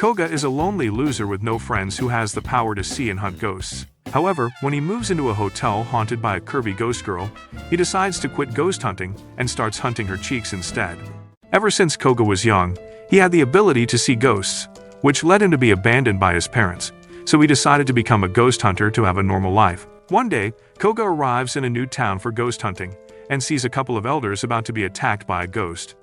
Koga is a lonely loser with no friends who has the power to see and hunt ghosts. However, when he moves into a hotel haunted by a curvy ghost girl, he decides to quit ghost hunting and starts hunting her cheeks instead. Ever since Koga was young, he had the ability to see ghosts, which led him to be abandoned by his parents, so he decided to become a ghost hunter to have a normal life. One day, Koga arrives in a new town for ghost hunting and sees a couple of elders about to be attacked by a ghost.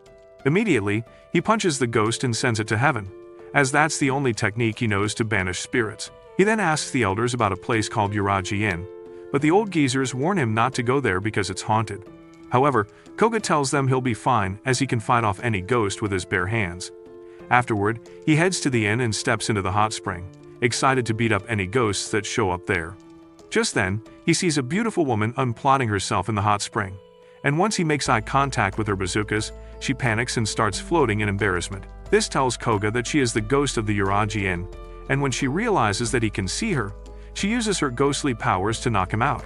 Immediately, he punches the ghost and sends it to heaven, as that's the only technique he knows to banish spirits. He then asks the elders about a place called Yuragi Inn, but the old geezers warn him not to go there because it's haunted. However, Koga tells them he'll be fine as he can fight off any ghost with his bare hands. Afterward, he heads to the inn and steps into the hot spring, excited to beat up any ghosts that show up there. Just then, he sees a beautiful woman unplotting herself in the hot spring, and once he makes eye contact with her bazookas, she panics and starts floating in embarrassment. This tells Koga that she is the ghost of the Yuragi Inn, and when she realizes that he can see her, she uses her ghostly powers to knock him out.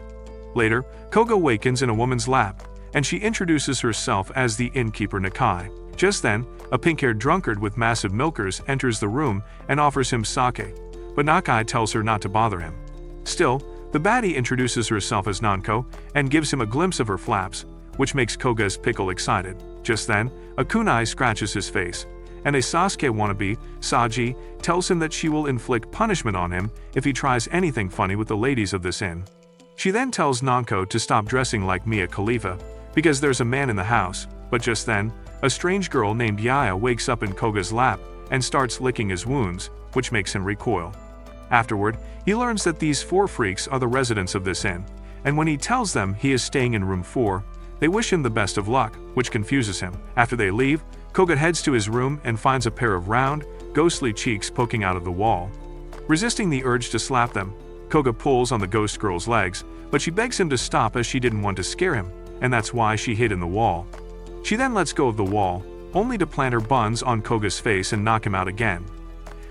Later, Koga awakens in a woman's lap, and she introduces herself as the innkeeper Nakai. Just then, a pink-haired drunkard with massive milkers enters the room and offers him sake, but Nakai tells her not to bother him. Still, the baddie introduces herself as Nonko and gives him a glimpse of her flaps, which makes Koga's pickle excited. Just then, a kunai scratches his face, and a Sasuke wannabe, Saji, tells him that she will inflict punishment on him if he tries anything funny with the ladies of this inn. She then tells Nonko to stop dressing like Mia Khalifa, because there's a man in the house, but just then, a strange girl named Yaya wakes up in Koga's lap and starts licking his wounds, which makes him recoil. Afterward, he learns that these 4 freaks are the residents of this inn, and when he tells them he is staying in room 4, they wish him the best of luck, which confuses him. After they leave, Koga heads to his room and finds a pair of round, ghostly cheeks poking out of the wall. Resisting the urge to slap them, Koga pulls on the ghost girl's legs, but she begs him to stop as she didn't want to scare him, and that's why she hid in the wall. She then lets go of the wall, only to plant her buns on Koga's face and knock him out again.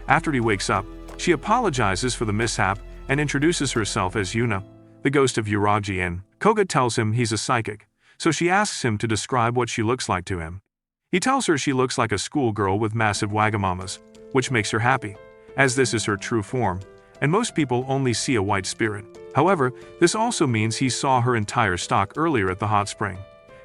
After he wakes up, she apologizes for the mishap and introduces herself as Yuna, the ghost of Yuragi Inn. Koga tells him he's a psychic, so she asks him to describe what she looks like to him. He tells her she looks like a schoolgirl with massive wagamamas, which makes her happy, as this is her true form, and most people only see a white spirit. However, this also means he saw her entire stock earlier at the hot spring,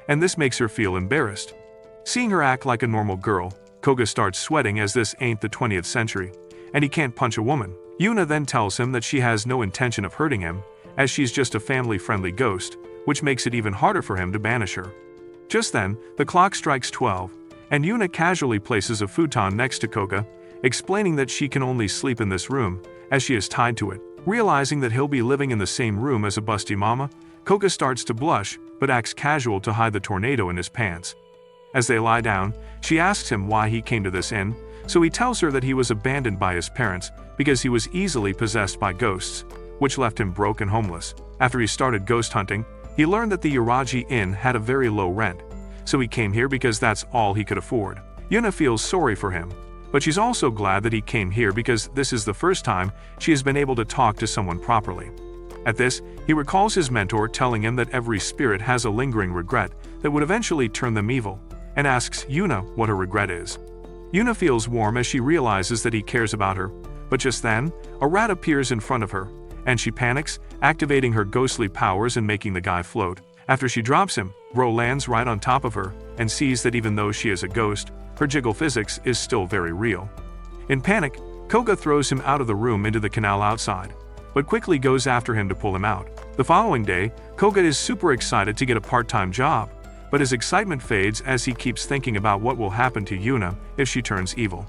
and this makes her feel embarrassed. Seeing her act like a normal girl, Koga starts sweating as this ain't the 20th century, and he can't punch a woman. Yuna then tells him that she has no intention of hurting him, as she's just a family-friendly ghost, which makes it even harder for him to banish her. Just then, the clock strikes 12, and Yuna casually places a futon next to Koga, explaining that she can only sleep in this room, as she is tied to it. Realizing that he'll be living in the same room as a busty mama, Koga starts to blush, but acts casual to hide the tornado in his pants. As they lie down, she asks him why he came to this inn, so he tells her that he was abandoned by his parents because he was easily possessed by ghosts, which left him broke and homeless. After he started ghost hunting, he learned that the Yuragi Inn had a very low rent, so he came here because that's all he could afford. Yuna feels sorry for him, but she's also glad that he came here because this is the first time she has been able to talk to someone properly. At this, he recalls his mentor telling him that every spirit has a lingering regret that would eventually turn them evil, and asks Yuna what her regret is. Yuna feels warm as she realizes that he cares about her, but just then, a rat appears in front of her, and she panics, activating her ghostly powers and making the guy float. After she drops him, Ro lands right on top of her and sees that even though she is a ghost, her jiggle physics is still very real. In panic, Koga throws him out of the room into the canal outside, but quickly goes after him to pull him out. The following day, Koga is super excited to get a part-time job, but his excitement fades as he keeps thinking about what will happen to Yuna if she turns evil.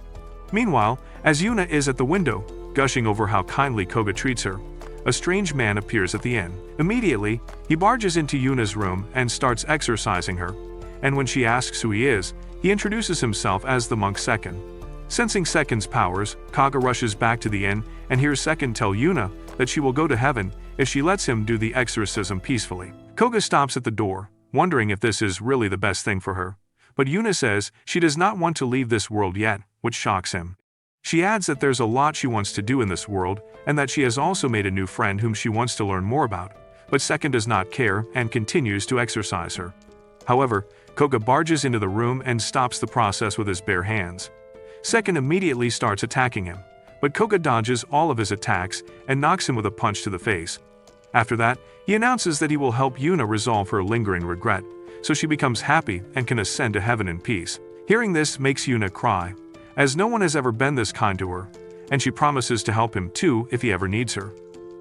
Meanwhile, as Yuna is at the window, gushing over how kindly Koga treats her, a strange man appears at the inn. Immediately, he barges into Yuna's room and starts exorcising her, and when she asks who he is, he introduces himself as the monk Second. Sensing Second's powers, Koga rushes back to the inn and hears Second tell Yuna that she will go to heaven if she lets him do the exorcism peacefully. Koga stops at the door, wondering if this is really the best thing for her, but Yuna says she does not want to leave this world yet, which shocks him. She adds that there's a lot she wants to do in this world, and that she has also made a new friend whom she wants to learn more about, but Second does not care and continues to exorcise her. However, Koga barges into the room and stops the process with his bare hands. Second immediately starts attacking him, but Koga dodges all of his attacks and knocks him with a punch to the face. After that, he announces that he will help Yuna resolve her lingering regret, so she becomes happy and can ascend to heaven in peace. Hearing this makes Yuna cry, as no one has ever been this kind to her, and she promises to help him too if he ever needs her.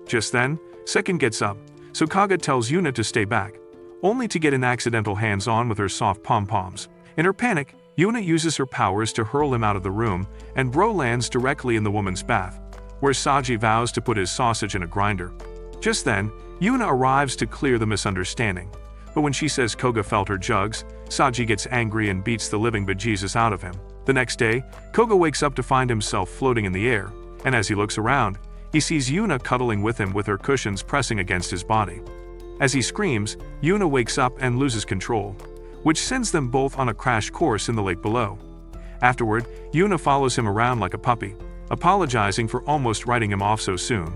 Just then, Second gets up, so Kaga tells Yuna to stay back, only to get an accidental hands-on with her soft pom-poms. In her panic, Yuna uses her powers to hurl him out of the room, and Bro lands directly in the woman's bath, where Saji vows to put his sausage in a grinder. Just then, Yuna arrives to clear the misunderstanding, but when she says Koga felt her jugs, Saji gets angry and beats the living bejesus out of him. The next day, Koga wakes up to find himself floating in the air, and as he looks around, he sees Yuna cuddling with him with her cushions pressing against his body. As he screams, Yuna wakes up and loses control, which sends them both on a crash course in the lake below. Afterward, Yuna follows him around like a puppy, apologizing for almost writing him off so soon.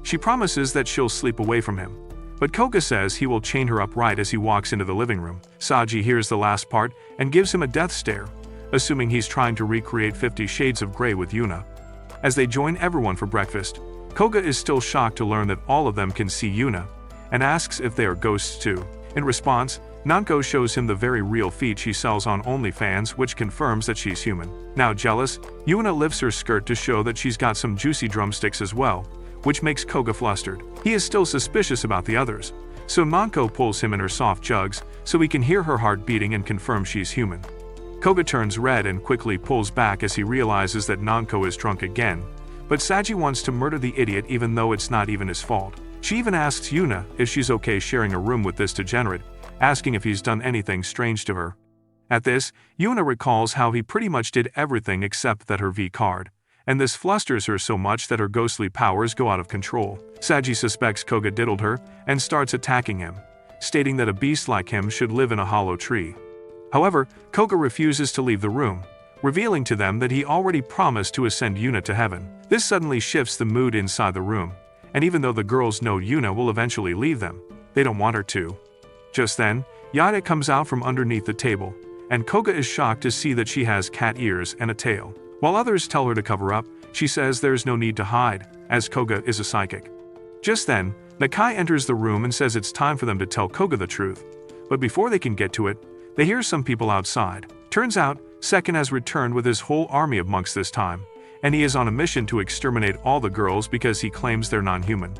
She promises that she'll sleep away from him, but Koga says he will chain her up right as he walks into the living room. Saji hears the last part and gives him a death stare, assuming he's trying to recreate 50 Shades of Grey with Yuna. As they join everyone for breakfast, Koga is still shocked to learn that all of them can see Yuna, and asks if they are ghosts too. In response, Nonko shows him the very real feet she sells on OnlyFans, which confirms that she's human. Now jealous, Yuna lifts her skirt to show that she's got some juicy drumsticks as well, which makes Koga flustered. He is still suspicious about the others, so Nonko pulls him in her soft jugs so he can hear her heart beating and confirm she's human. Koga turns red and quickly pulls back as he realizes that Nonko is drunk again, but Saji wants to murder the idiot even though it's not even his fault. She even asks Yuna if she's okay sharing a room with this degenerate, asking if he's done anything strange to her. At this, Yuna recalls how he pretty much did everything except that her V card, and this flusters her so much that her ghostly powers go out of control. Saji suspects Koga diddled her and starts attacking him, stating that a beast like him should live in a hollow tree. However, Koga refuses to leave the room, revealing to them that he already promised to ascend Yuna to heaven. This suddenly shifts the mood inside the room, and even though the girls know Yuna will eventually leave them, they don't want her to. Just then, Yaya comes out from underneath the table, and Koga is shocked to see that she has cat ears and a tail. While others tell her to cover up, she says there's no need to hide, as Koga is a psychic. Just then, Nakai enters the room and says it's time for them to tell Koga the truth. But before they can get to it, they hear some people outside. Turns out, Second has returned with his whole army of monks this time, and he is on a mission to exterminate all the girls because he claims they're non-human.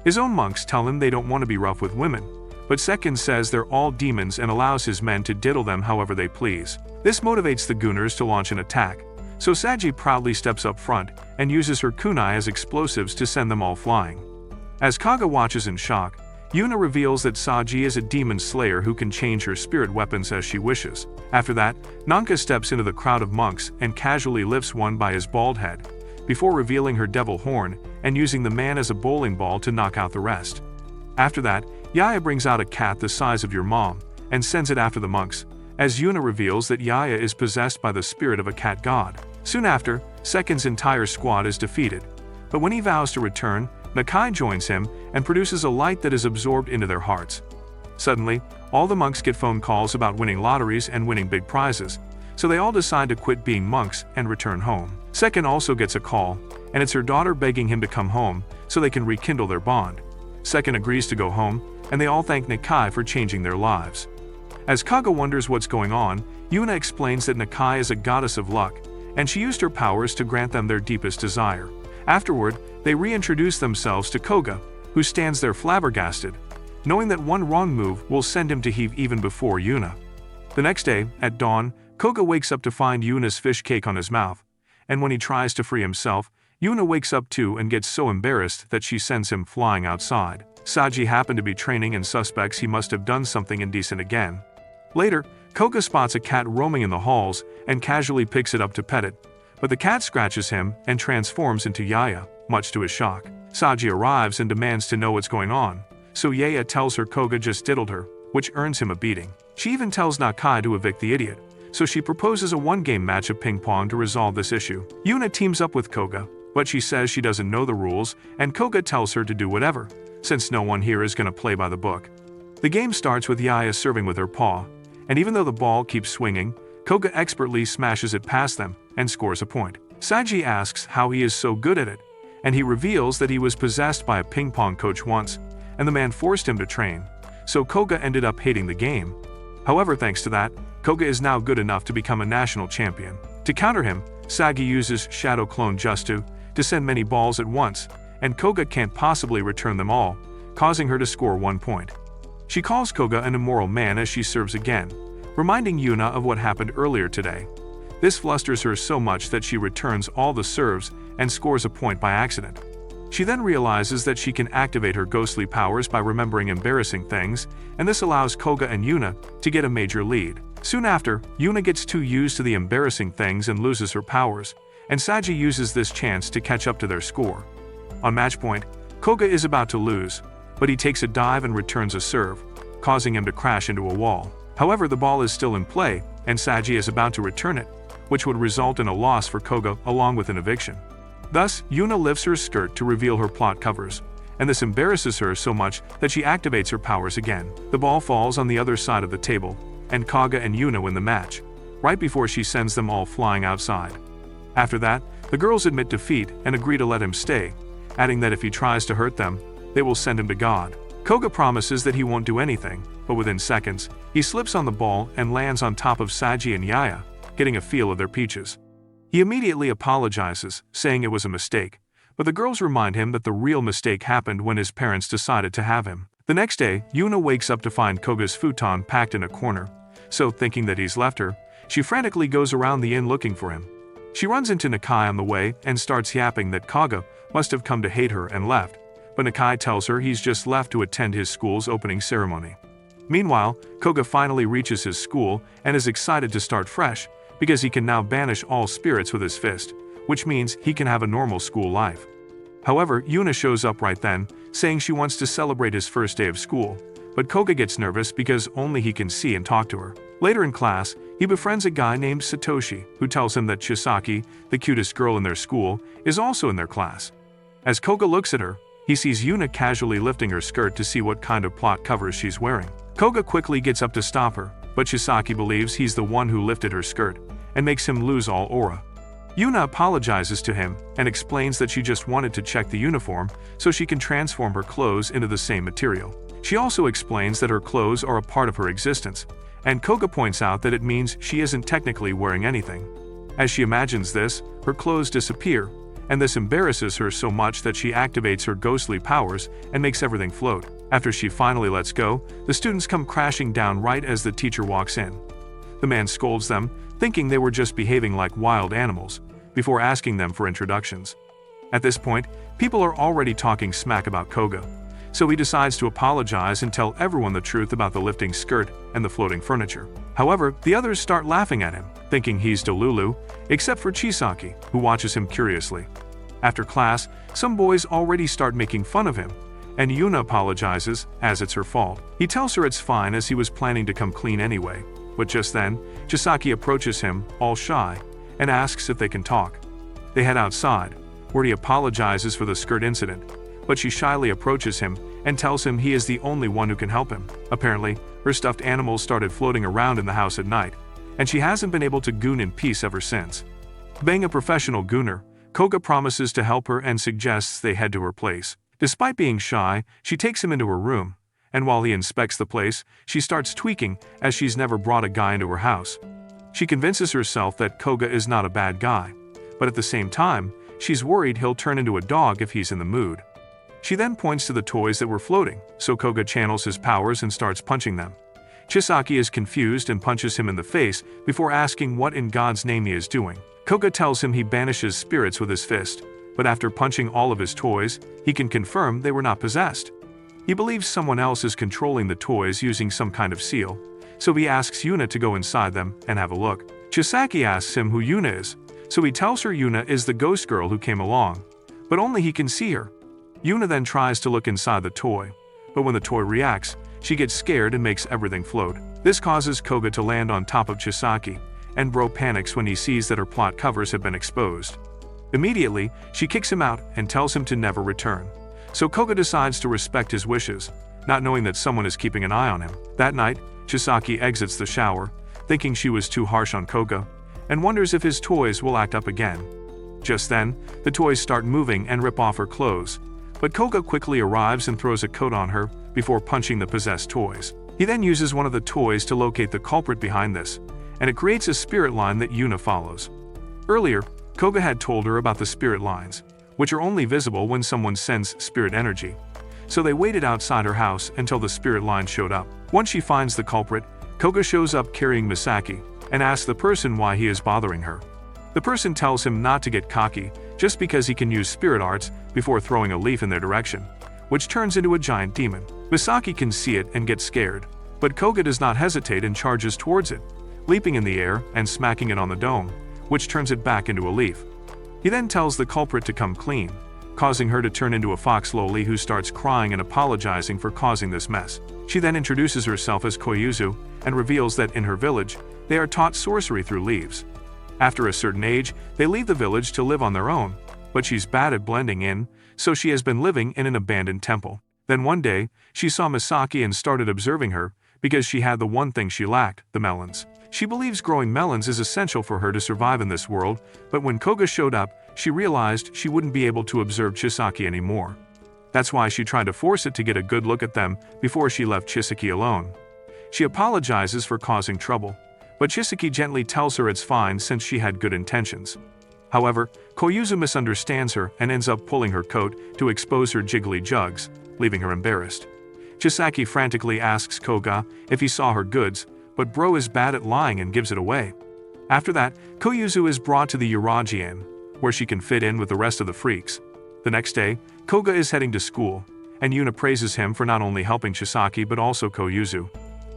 His own monks tell him they don't want to be rough with women, but Second says they're all demons and allows his men to diddle them however they please. This motivates the Gooners to launch an attack, so Saji proudly steps up front and uses her kunai as explosives to send them all flying. As Kaga watches in shock, Yuna reveals that Saji is a demon slayer who can change her spirit weapons as she wishes. After that, Nonko steps into the crowd of monks and casually lifts one by his bald head, before revealing her devil horn and using the man as a bowling ball to knock out the rest. After that, Yaya brings out a cat the size of your mom and sends it after the monks, as Yuna reveals that Yaya is possessed by the spirit of a cat god. Soon after, Second's entire squad is defeated, but when he vows to return, Nakai joins him and produces a light that is absorbed into their hearts. Suddenly, all the monks get phone calls about winning lotteries and winning big prizes, so they all decide to quit being monks and return home. Second also gets a call, and it's her daughter begging him to come home so they can rekindle their bond. Second agrees to go home, and they all thank Nakai for changing their lives. As Kaga wonders what's going on, Yuna explains that Nakai is a goddess of luck, and she used her powers to grant them their deepest desire. Afterward, they reintroduce themselves to Koga, who stands there flabbergasted, knowing that one wrong move will send him to heave even before Yuna. The next day, at dawn, Koga wakes up to find Yuna's fish cake on his mouth, and when he tries to free himself, Yuna wakes up too and gets so embarrassed that she sends him flying outside. Saji happened to be training and suspects he must have done something indecent again. Later, Koga spots a cat roaming in the halls and casually picks it up to pet it, but the cat scratches him and transforms into Yaya, much to his shock. Saji arrives and demands to know what's going on, so Yaya tells her Koga just diddled her, which earns him a beating. She even tells Nakai to evict the idiot, so she proposes a one-game match of ping pong to resolve this issue. Yuna teams up with Koga, but she says she doesn't know the rules, and Koga tells her to do whatever, since no one here is gonna play by the book. The game starts with Yaya serving with her paw, and even though the ball keeps swinging, Koga expertly smashes it past them and scores a point. Saji asks how he is so good at it, and he reveals that he was possessed by a ping pong coach once, and the man forced him to train, so Koga ended up hating the game. However, thanks to that, Koga is now good enough to become a national champion. To counter him, Saji uses Shadow Clone Justu to send many balls at once, and Koga can't possibly return them all, causing her to score 1 point. She calls Koga an immoral man as she serves again, reminding Yuna of what happened earlier today. This flusters her so much that she returns all the serves and scores a point by accident. She then realizes that she can activate her ghostly powers by remembering embarrassing things, and this allows Koga and Yuna to get a major lead. Soon after, Yuna gets too used to the embarrassing things and loses her powers, and Saji uses this chance to catch up to their score. On match point, Koga is about to lose, but he takes a dive and returns a serve, causing him to crash into a wall. However, the ball is still in play, and Saji is about to return it, which would result in a loss for Koga along with an eviction. Thus, Yuna lifts her skirt to reveal her plot covers, and this embarrasses her so much that she activates her powers again. The ball falls on the other side of the table, and Koga and Yuna win the match, right before she sends them all flying outside. After that, the girls admit defeat and agree to let him stay, adding that if he tries to hurt them, they will send him to God. Koga promises that he won't do anything, but within seconds, he slips on the ball and lands on top of Saji and Yaya, getting a feel of their peaches. He immediately apologizes, saying it was a mistake, but the girls remind him that the real mistake happened when his parents decided to have him. The next day, Yuna wakes up to find Koga's futon packed in a corner, so thinking that he's left her, she frantically goes around the inn looking for him. She runs into Nakai on the way and starts yapping that Koga must have come to hate her and left, but Nakai tells her he's just left to attend his school's opening ceremony. Meanwhile, Koga finally reaches his school and is excited to start fresh, because he can now banish all spirits with his fist, which means he can have a normal school life. However, Yuna shows up right then, saying she wants to celebrate his first day of school, but Koga gets nervous because only he can see and talk to her. Later in class, he befriends a guy named Satoshi, who tells him that Chisaki, the cutest girl in their school, is also in their class. As Koga looks at her, he sees Yuna casually lifting her skirt to see what kind of plot covers she's wearing. Koga quickly gets up to stop her, but Chisaki believes he's the one who lifted her skirt, and makes him lose all aura. Yuna apologizes to him and explains that she just wanted to check the uniform so she can transform her clothes into the same material. She also explains that her clothes are a part of her existence, and Koga points out that it means she isn't technically wearing anything. As she imagines this, her clothes disappear, and this embarrasses her so much that she activates her ghostly powers and makes everything float. After she finally lets go, the students come crashing down right as the teacher walks in. The man scolds them, thinking they were just behaving like wild animals, before asking them for introductions. At this point, people are already talking smack about Koga, so he decides to apologize and tell everyone the truth about the lifting skirt and the floating furniture. However, the others start laughing at him, thinking he's Delulu, except for Chisaki, who watches him curiously. After class, some boys already start making fun of him, and Yuna apologizes, as it's her fault. He tells her it's fine as he was planning to come clean anyway, but just then, Chisaki approaches him, all shy, and asks if they can talk. They head outside, where he apologizes for the skirt incident, but she shyly approaches him and tells him he is the only one who can help him. Apparently, her stuffed animals started floating around in the house at night, and she hasn't been able to goon in peace ever since. Being a professional gooner, Koga promises to help her and suggests they head to her place. Despite being shy, she takes him into her room, and while he inspects the place, she starts tweaking as she's never brought a guy into her house. She convinces herself that Koga is not a bad guy, but at the same time, she's worried he'll turn into a dog if he's in the mood. She then points to the toys that were floating, so Koga channels his powers and starts punching them. Chisaki is confused and punches him in the face before asking what in God's name he is doing. Koga tells him he banishes spirits with his fist, but after punching all of his toys, he can confirm they were not possessed. He believes someone else is controlling the toys using some kind of seal, so he asks Yuna to go inside them and have a look. Chisaki asks him who Yuna is, so he tells her Yuna is the ghost girl who came along, but only he can see her. Yuna then tries to look inside the toy, but when the toy reacts, she gets scared and makes everything float. This causes Koga to land on top of Chisaki, and Bro panics when he sees that her plot covers have been exposed. Immediately, she kicks him out and tells him to never return. So Koga decides to respect his wishes, not knowing that someone is keeping an eye on him. That night, Chisaki exits the shower, thinking she was too harsh on Koga, and wonders if his toys will act up again. Just then, the toys start moving and rip off her clothes, but Koga quickly arrives and throws a coat on her before punching the possessed toys. He then uses one of the toys to locate the culprit behind this, and it creates a spirit line that Yuna follows. Earlier, Koga had told her about the spirit lines, which are only visible when someone sends spirit energy. So they waited outside her house until the spirit line showed up. Once she finds the culprit, Koga shows up carrying Misaki and asks the person why he is bothering her. The person tells him not to get cocky just because he can use spirit arts before throwing a leaf in their direction, which turns into a giant demon. Misaki can see it and gets scared, but Koga does not hesitate and charges towards it, leaping in the air and smacking it on the dome, which turns it back into a leaf. He then tells the culprit to come clean, causing her to turn into a fox slowly, who starts crying and apologizing for causing this mess. She then introduces herself as Koyuzu and reveals that in her village, they are taught sorcery through leaves. After a certain age, they leave the village to live on their own, but she's bad at blending in, so she has been living in an abandoned temple. Then one day, she saw Misaki and started observing her because she had the one thing she lacked, the melons. She believes growing melons is essential for her to survive in this world, but when Koga showed up, she realized she wouldn't be able to observe Chisaki anymore. That's why she tried to force it to get a good look at them before she left Chisaki alone. She apologizes for causing trouble, but Chisaki gently tells her it's fine since she had good intentions. However, Koyuzu misunderstands her and ends up pulling her coat to expose her jiggly jugs, leaving her embarrassed. Chisaki frantically asks Koga if he saw her goods, but bro is bad at lying and gives it away. After that, Koyuzu is brought to the Yuragi Inn, where she can fit in with the rest of the freaks. The next day, Koga is heading to school, and Yuna praises him for not only helping Chisaki but also Koyuzu.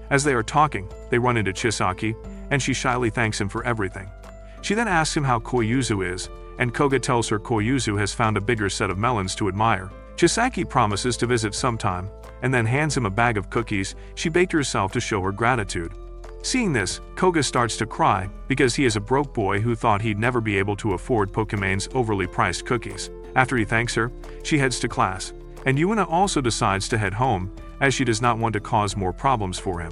As they are talking, they run into Chisaki, and she shyly thanks him for everything. She then asks him how Koyuzu is, and Koga tells her Koyuzu has found a bigger set of melons to admire. Chisaki promises to visit sometime, and then hands him a bag of cookies she baked herself to show her gratitude. Seeing this, Koga starts to cry because he is a broke boy who thought he'd never be able to afford Pokemon's overly priced cookies. After he thanks her, she heads to class, and Yuna also decides to head home as she does not want to cause more problems for him.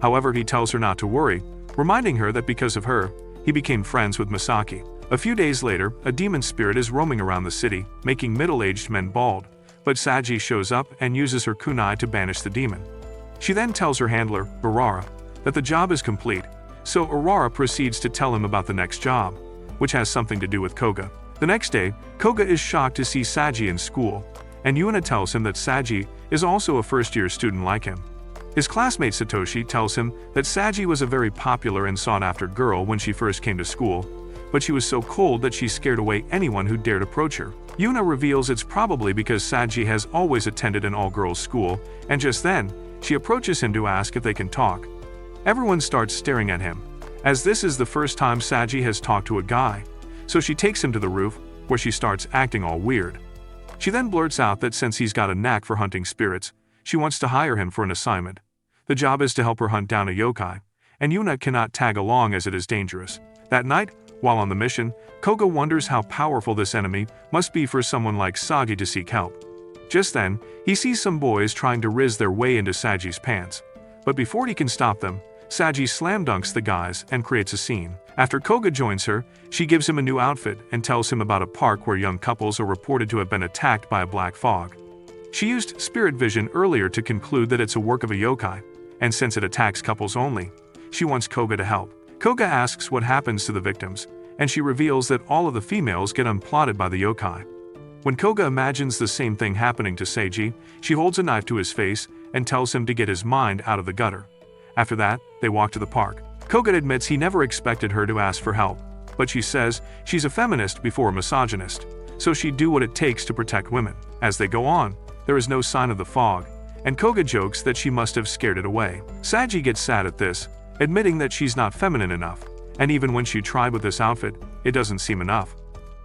However, he tells her not to worry, reminding her that because of her, he became friends with Misaki. A few days later, a demon spirit is roaming around the city, making middle-aged men bald, but Saji shows up and uses her kunai to banish the demon. She then tells her handler, Urara, that the job is complete, so Urara proceeds to tell him about the next job, which has something to do with Koga. The next day, Koga is shocked to see Saji in school, and Yuna tells him that Saji is also a first-year student like him. His classmate Satoshi tells him that Saji was a very popular and sought-after girl when she first came to school, but she was so cold that she scared away anyone who dared approach her. Yuna reveals it's probably because Saji has always attended an all-girls school, and just then, she approaches him to ask if they can talk. Everyone starts staring at him, as this is the first time Saji has talked to a guy, so she takes him to the roof, where she starts acting all weird. She then blurts out that since he's got a knack for hunting spirits, she wants to hire him for an assignment. The job is to help her hunt down a yokai, and Yuna cannot tag along as it is dangerous. That night, while on the mission, Koga wonders how powerful this enemy must be for someone like Saji to seek help. Just then, he sees some boys trying to riz their way into Saji's pants, but before he can stop them, Saji slam dunks the guys and creates a scene. After Koga joins her, she gives him a new outfit and tells him about a park where young couples are reported to have been attacked by a black fog. She used spirit vision earlier to conclude that it's a work of a yokai, and since it attacks couples only, she wants Koga to help. Koga asks what happens to the victims, and she reveals that all of the females get unplotted by the yokai. When Koga imagines the same thing happening to Saji, she holds a knife to his face and tells him to get his mind out of the gutter. After that, they walk to the park. Koga admits he never expected her to ask for help, but she says she's a feminist before a misogynist, so she'd do what it takes to protect women. As they go on, there is no sign of the fog, and Koga jokes that she must have scared it away. Saji gets sad at this, admitting that she's not feminine enough, and even when she tried with this outfit, it doesn't seem enough.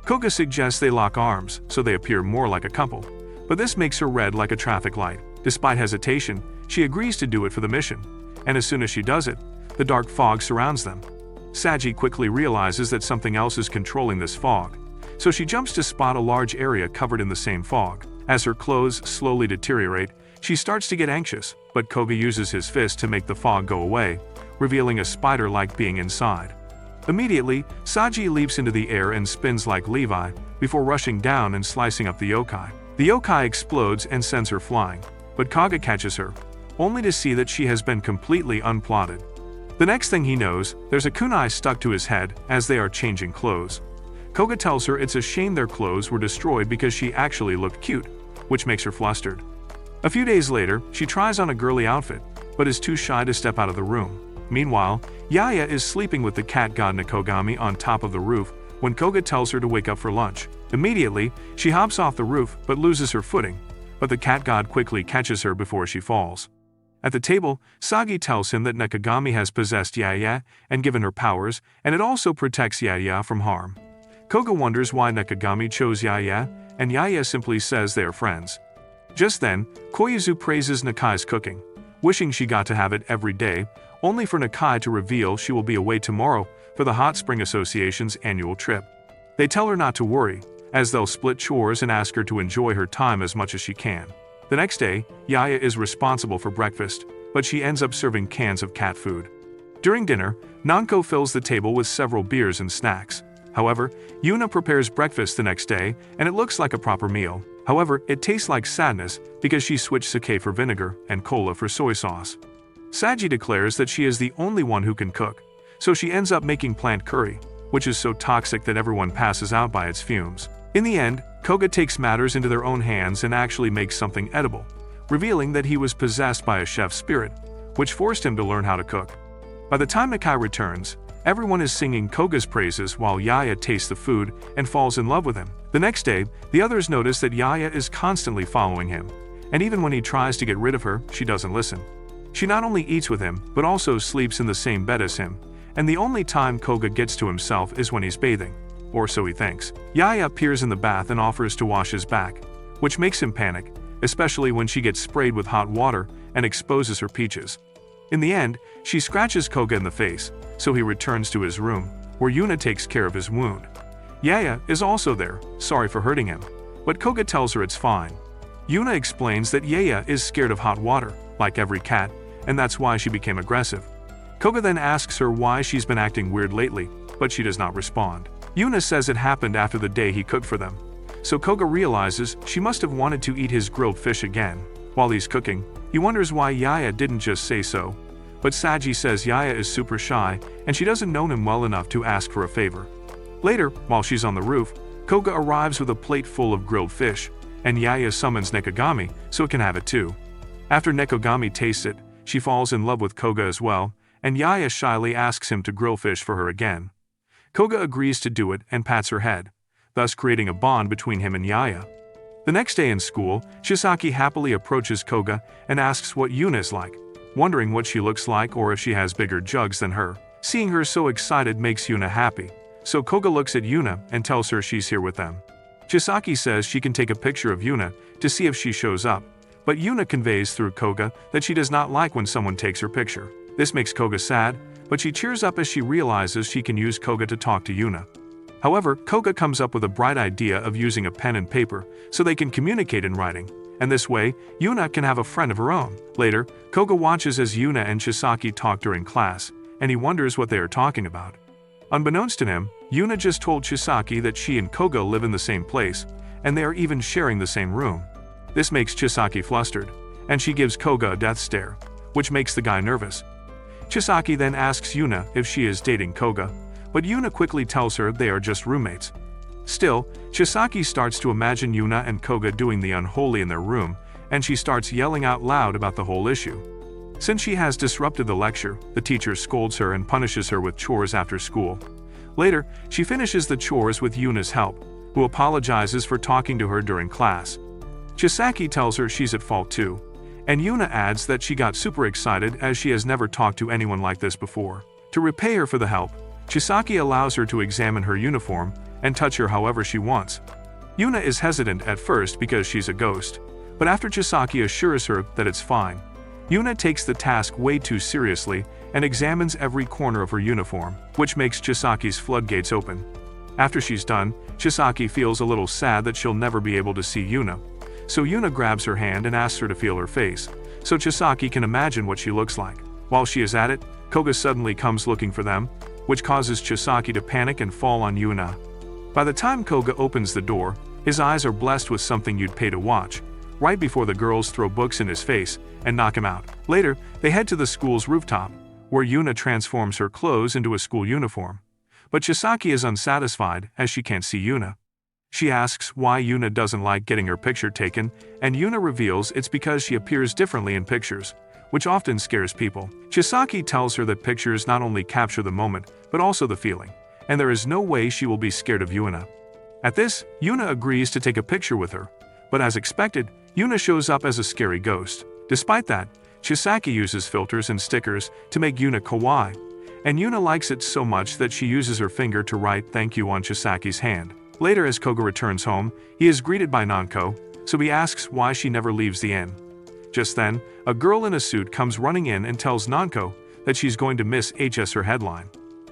Koga suggests they lock arms so they appear more like a couple, but this makes her red like a traffic light. Despite hesitation, she agrees to do it for the mission, and as soon as she does it, the dark fog surrounds them. Saji quickly realizes that something else is controlling this fog, so she jumps to spot a large area covered in the same fog. As her clothes slowly deteriorate, she starts to get anxious, but Koga uses his fist to make the fog go away, revealing a spider-like being inside. Immediately, Saji leaps into the air and spins like Levi, before rushing down and slicing up the yokai. The yokai explodes and sends her flying, but Kaga catches her, only to see that she has been completely unplotted. The next thing he knows, there's a kunai stuck to his head as they are changing clothes. Koga tells her it's a shame their clothes were destroyed because she actually looked cute, which makes her flustered. A few days later, she tries on a girly outfit, but is too shy to step out of the room. Meanwhile, Yaya is sleeping with the cat god Nikogami on top of the roof when Koga tells her to wake up for lunch. Immediately, she hops off the roof but loses her footing, but the cat god quickly catches her before she falls. At the table, Saji tells him that Nikogami has possessed Yaya and given her powers, and it also protects Yaya from harm. Koga wonders why Nikogami chose Yaya, and Yaya simply says they are friends. Just then, Koizu praises Nakai's cooking, wishing she got to have it every day, only for Nakai to reveal she will be away tomorrow for the Hot Spring Association's annual trip. They tell her not to worry, as they'll split chores and ask her to enjoy her time as much as she can. The next day, Yaya is responsible for breakfast, but she ends up serving cans of cat food. During dinner, Nonko fills the table with several beers and snacks. However, Yuna prepares breakfast the next day, and it looks like a proper meal. However, it tastes like sadness because she switched sake for vinegar and cola for soy sauce. Saji declares that she is the only one who can cook, so she ends up making plant curry, which is so toxic that everyone passes out by its fumes. In the end, Koga takes matters into their own hands and actually makes something edible, revealing that he was possessed by a chef's spirit, which forced him to learn how to cook. By the time Nakai returns, everyone is singing Koga's praises while Yaya tastes the food and falls in love with him. The next day, the others notice that Yaya is constantly following him, and even when he tries to get rid of her, she doesn't listen. She not only eats with him, but also sleeps in the same bed as him, and the only time Koga gets to himself is when he's bathing, or so he thinks. Yaya appears in the bath and offers to wash his back, which makes him panic, especially when she gets sprayed with hot water and exposes her peaches. In the end, she scratches Koga in the face, so he returns to his room, where Yuna takes care of his wound. Yaya is also there, sorry for hurting him, but Koga tells her it's fine. Yuna explains that Yaya is scared of hot water, like every cat, and that's why she became aggressive. Koga then asks her why she's been acting weird lately, but she does not respond. Yuna says it happened after the day he cooked for them, so Koga realizes she must have wanted to eat his grilled fish again. While he's cooking, he wonders why Yaya didn't just say so, but Saji says Yaya is super shy and she doesn't know him well enough to ask for a favor. Later, while she's on the roof, Koga arrives with a plate full of grilled fish, and Yaya summons Nikogami so it can have it too. After Nikogami tastes it, she falls in love with Koga as well, and Yaya shyly asks him to grill fish for her again. Koga agrees to do it and pats her head, thus creating a bond between him and Yaya. The next day in school, Chisaki happily approaches Koga and asks what Yuna is like, wondering what she looks like or if she has bigger jugs than her. Seeing her so excited makes Yuna happy, so Koga looks at Yuna and tells her she's here with them. Chisaki says she can take a picture of Yuna to see if she shows up, but Yuna conveys through Koga that she does not like when someone takes her picture. This makes Koga sad, but she cheers up as she realizes she can use Koga to talk to Yuna. However, Koga comes up with a bright idea of using a pen and paper so they can communicate in writing, and this way, Yuna can have a friend of her own. Later, Koga watches as Yuna and Chisaki talk during class, and he wonders what they are talking about. Unbeknownst to him, Yuna just told Chisaki that she and Koga live in the same place, and they are even sharing the same room. This makes Chisaki flustered, and she gives Koga a death stare, which makes the guy nervous. Chisaki then asks Yuna if she is dating Koga, but Yuna quickly tells her they are just roommates. Still, Chisaki starts to imagine Yuna and Koga doing the unholy in their room, and she starts yelling out loud about the whole issue. Since she has disrupted the lecture, the teacher scolds her and punishes her with chores after school. Later, she finishes the chores with Yuna's help, who apologizes for talking to her during class. Chisaki tells her she's at fault too, and Yuna adds that she got super excited as she has never talked to anyone like this before. To repay her for the help, Chisaki allows her to examine her uniform and touch her however she wants. Yuna is hesitant at first because she's a ghost, but after Chisaki assures her that it's fine, Yuna takes the task way too seriously and examines every corner of her uniform, which makes Chisaki's floodgates open. After she's done, Chisaki feels a little sad that she'll never be able to see Yuna, so Yuna grabs her hand and asks her to feel her face, so Chisaki can imagine what she looks like. While she is at it, Koga suddenly comes looking for them, which causes Chisaki to panic and fall on Yuna. By the time Koga opens the door, his eyes are blessed with something you'd pay to watch, right before the girls throw books in his face and knock him out. Later, they head to the school's rooftop, where Yuna transforms her clothes into a school uniform. But Chisaki is unsatisfied as she can't see Yuna. She asks why Yuna doesn't like getting her picture taken, and Yuna reveals it's because she appears differently in pictures, which often scares people. Chisaki tells her that pictures not only capture the moment, but also the feeling, and there is no way she will be scared of Yuna. At this, Yuna agrees to take a picture with her, but as expected, Yuna shows up as a scary ghost. Despite that, Chisaki uses filters and stickers to make Yuna kawaii, and Yuna likes it so much that she uses her finger to write "thank you" on Chisaki's hand. Later, as Koga returns home, he is greeted by Nonko, so he asks why she never leaves the inn. Just then, a girl in a suit comes running in and tells Nonko that she's going to miss her headline.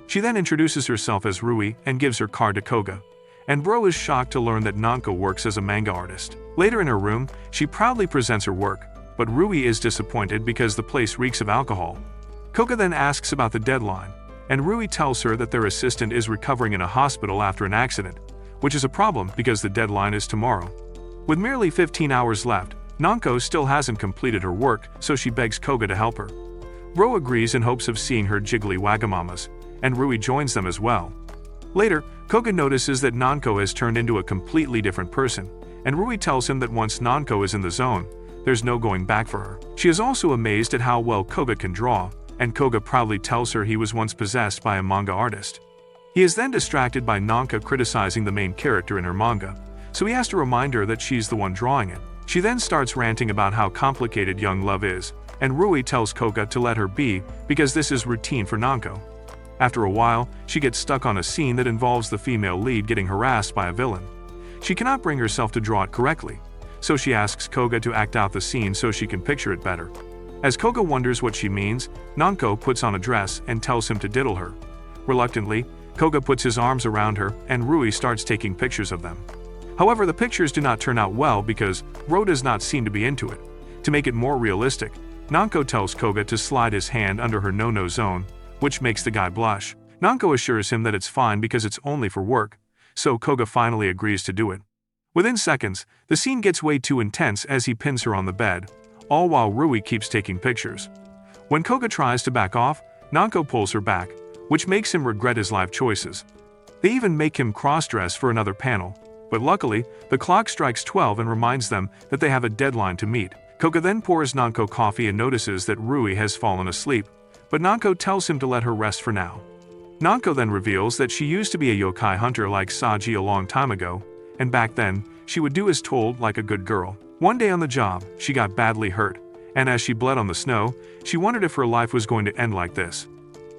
She then introduces herself as Rui and gives her card to Koga, and Bro is shocked to learn that Nonko works as a manga artist. Later in her room, she proudly presents her work, but Rui is disappointed because the place reeks of alcohol. Koga then asks about the deadline, and Rui tells her that their assistant is recovering in a hospital after an accident, which is a problem because the deadline is tomorrow. With merely 15 hours left, Nonko still hasn't completed her work, so she begs Koga to help her. Ro agrees in hopes of seeing her jiggly wagamamas, and Rui joins them as well. Later, Koga notices that Nonko has turned into a completely different person, and Rui tells him that once Nonko is in the zone, there's no going back for her. She is also amazed at how well Koga can draw, and Koga proudly tells her he was once possessed by a manga artist. He is then distracted by Nonko criticizing the main character in her manga, so he has to remind her that she's the one drawing it. She then starts ranting about how complicated young love is, and Rui tells Koga to let her be because this is routine for Nonko. After a while, she gets stuck on a scene that involves the female lead getting harassed by a villain. She cannot bring herself to draw it correctly, so she asks Koga to act out the scene so she can picture it better. As Koga wonders what she means, Nonko puts on a dress and tells him to diddle her. Reluctantly, Koga puts his arms around her and Rui starts taking pictures of them. However, the pictures do not turn out well because Ro does not seem to be into it. To make it more realistic, Nonko tells Koga to slide his hand under her no-no zone, which makes the guy blush. Nonko assures him that it's fine because it's only for work, so Koga finally agrees to do it. Within seconds, the scene gets way too intense as he pins her on the bed, all while Rui keeps taking pictures. When Koga tries to back off, Nonko pulls her back, which makes him regret his life choices. They even make him cross-dress for another panel, but luckily, the clock strikes 12 and reminds them that they have a deadline to meet. Koga then pours Nonko coffee and notices that Rui has fallen asleep, but Nonko tells him to let her rest for now. Nonko then reveals that she used to be a yokai hunter like Saji a long time ago, and back then, she would do as told like a good girl. One day on the job, she got badly hurt, and as she bled on the snow, she wondered if her life was going to end like this.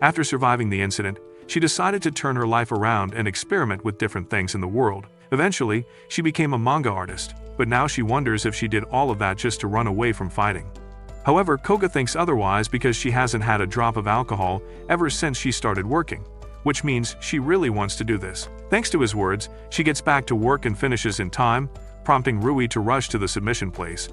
After surviving the incident, she decided to turn her life around and experiment with different things in the world. Eventually, she became a manga artist, but now she wonders if she did all of that just to run away from fighting. However, Koga thinks otherwise because she hasn't had a drop of alcohol ever since she started working, which means she really wants to do this. Thanks to his words, she gets back to work and finishes in time, prompting Rui to rush to the submission place.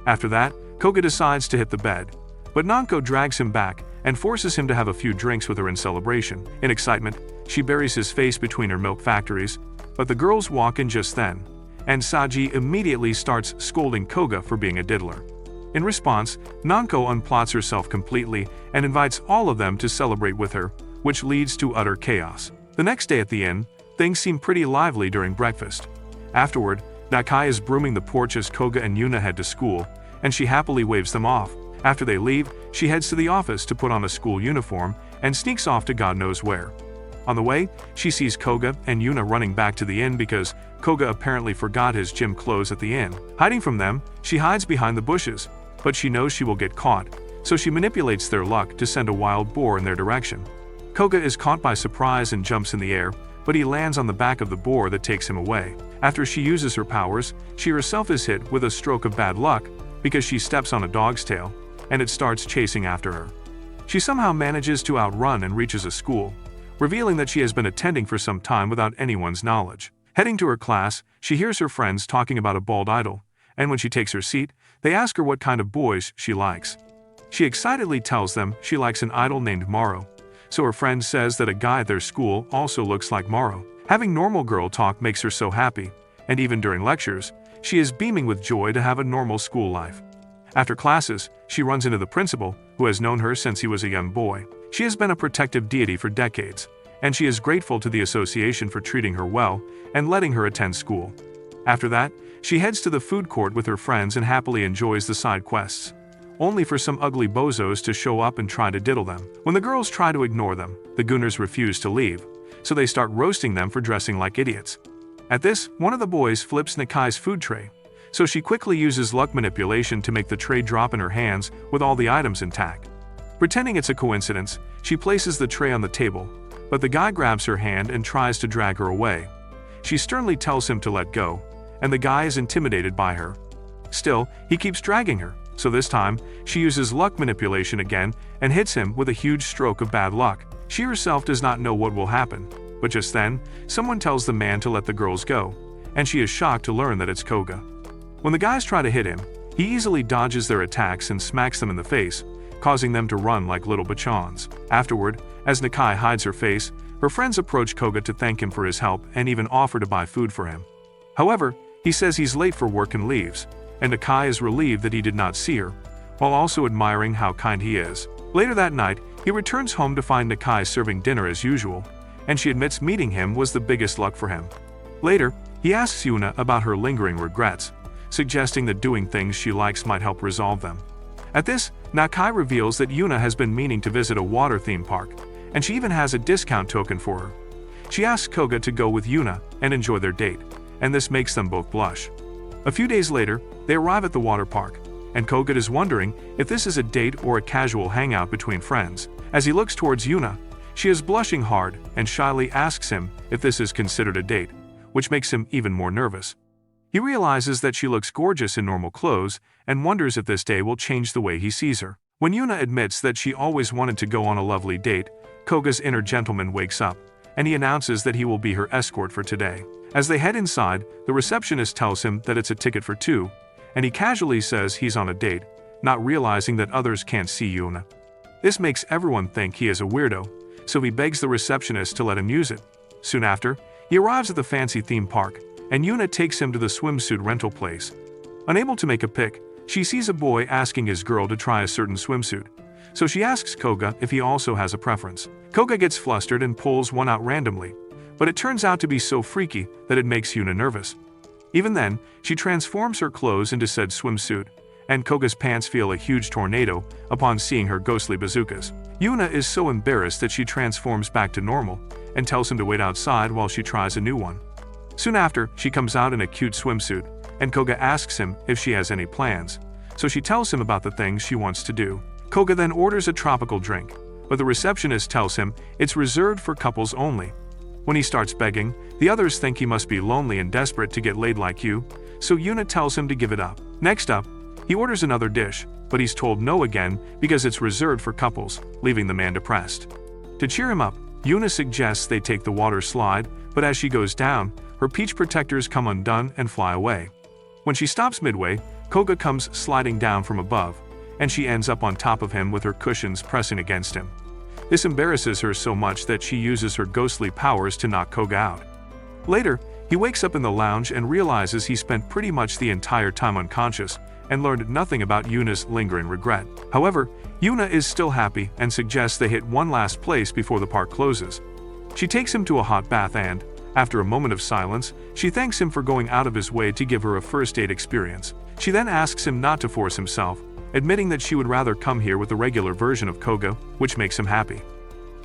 After that, Koga decides to hit the bed, but Nonko drags him back and forces him to have a few drinks with her in celebration. In excitement, she buries his face between her milk factories, but the girls walk in just then, and Saji immediately starts scolding Koga for being a diddler. In response, Nonko unplots herself completely and invites all of them to celebrate with her, which leads to utter chaos. The next day at the inn, things seem pretty lively during breakfast. Afterward, Nakai is brooming the porch as Koga and Yuna head to school, and she happily waves them off. After they leave, she heads to the office to put on a school uniform and sneaks off to God knows where. On the way, she sees Koga and Yuna running back to the inn because Koga apparently forgot his gym clothes at the inn. Hiding from them, she hides behind the bushes, but she knows she will get caught, so she manipulates their luck to send a wild boar in their direction. Koga is caught by surprise and jumps in the air, but he lands on the back of the boar that takes him away. After she uses her powers, she herself is hit with a stroke of bad luck because she steps on a dog's tail, and it starts chasing after her. She somehow manages to outrun and reaches a school, revealing that she has been attending for some time without anyone's knowledge. Heading to her class, she hears her friends talking about a bald idol, and when she takes her seat, they ask her what kind of boys she likes. She excitedly tells them she likes an idol named Maru, so her friend says that a guy at their school also looks like Maro. Having normal girl talk makes her so happy, and even during lectures, she is beaming with joy to have a normal school life. After classes, she runs into the principal, who has known her since he was a young boy. She has been a protective deity for decades, and she is grateful to the association for treating her well and letting her attend school. After that, she heads to the food court with her friends and happily enjoys the side quests, only for some ugly bozos to show up and try to diddle them. When the girls try to ignore them, the gooners refuse to leave, so they start roasting them for dressing like idiots. At this, one of the boys flips Nakai's food tray, so she quickly uses luck manipulation to make the tray drop in her hands with all the items intact. Pretending it's a coincidence, she places the tray on the table, but the guy grabs her hand and tries to drag her away. She sternly tells him to let go, and the guy is intimidated by her. Still, he keeps dragging her, so this time, she uses luck manipulation again and hits him with a huge stroke of bad luck. She herself does not know what will happen, but just then, someone tells the man to let the girls go, and she is shocked to learn that it's Koga. When the guys try to hit him, he easily dodges their attacks and smacks them in the face, causing them to run like little bachans. Afterward, as Nakai hides her face, her friends approach Koga to thank him for his help and even offer to buy food for him. However, he says he's late for work and leaves, and Nakai is relieved that he did not see her, while also admiring how kind he is. Later that night, he returns home to find Nakai serving dinner as usual, and she admits meeting him was the biggest luck for him. Later, he asks Yuna about her lingering regrets, suggesting that doing things she likes might help resolve them. At this, Nakai reveals that Yuna has been meaning to visit a water theme park, and she even has a discount token for her. She asks Koga to go with Yuna and enjoy their date, and this makes them both blush. A few days later, they arrive at the water park, and Koga is wondering if this is a date or a casual hangout between friends. As he looks towards Yuna, she is blushing hard and shyly asks him if this is considered a date, which makes him even more nervous. He realizes that she looks gorgeous in normal clothes and wonders if this day will change the way he sees her. When Yuna admits that she always wanted to go on a lovely date, Koga's inner gentleman wakes up, and he announces that he will be her escort for today. As they head inside, the receptionist tells him that it's a ticket for two, and he casually says he's on a date, not realizing that others can't see Yuna. This makes everyone think he is a weirdo, so he begs the receptionist to let him use it. Soon after, he arrives at the fancy theme park, and Yuna takes him to the swimsuit rental place. Unable to make a pick, she sees a boy asking his girl to try a certain swimsuit, so she asks Koga if he also has a preference. Koga gets flustered and pulls one out randomly, but it turns out to be so freaky that it makes Yuna nervous. Even then, she transforms her clothes into said swimsuit, and Koga's pants feel a huge tornado upon seeing her ghostly bazookas. Yuna is so embarrassed that she transforms back to normal and tells him to wait outside while she tries a new one. Soon after, she comes out in a cute swimsuit, and Koga asks him if she has any plans, so she tells him about the things she wants to do. Koga then orders a tropical drink, but the receptionist tells him it's reserved for couples only. When he starts begging, the others think he must be lonely and desperate to get laid like you, so Yuna tells him to give it up. Next up, he orders another dish, but he's told no again because it's reserved for couples, leaving the man depressed. To cheer him up, Yuna suggests they take the water slide, but as she goes down, her peach protectors come undone and fly away. When she stops midway, Koga comes sliding down from above, and she ends up on top of him with her cushions pressing against him. This embarrasses her so much that she uses her ghostly powers to knock Koga out. Later, he wakes up in the lounge and realizes he spent pretty much the entire time unconscious and learned nothing about Yuna's lingering regret. However, Yuna is still happy and suggests they hit one last place before the park closes. She takes him to a hot bath and, after a moment of silence, she thanks him for going out of his way to give her a first date experience. She then asks him not to force himself, admitting that she would rather come here with the regular version of Koga, which makes him happy.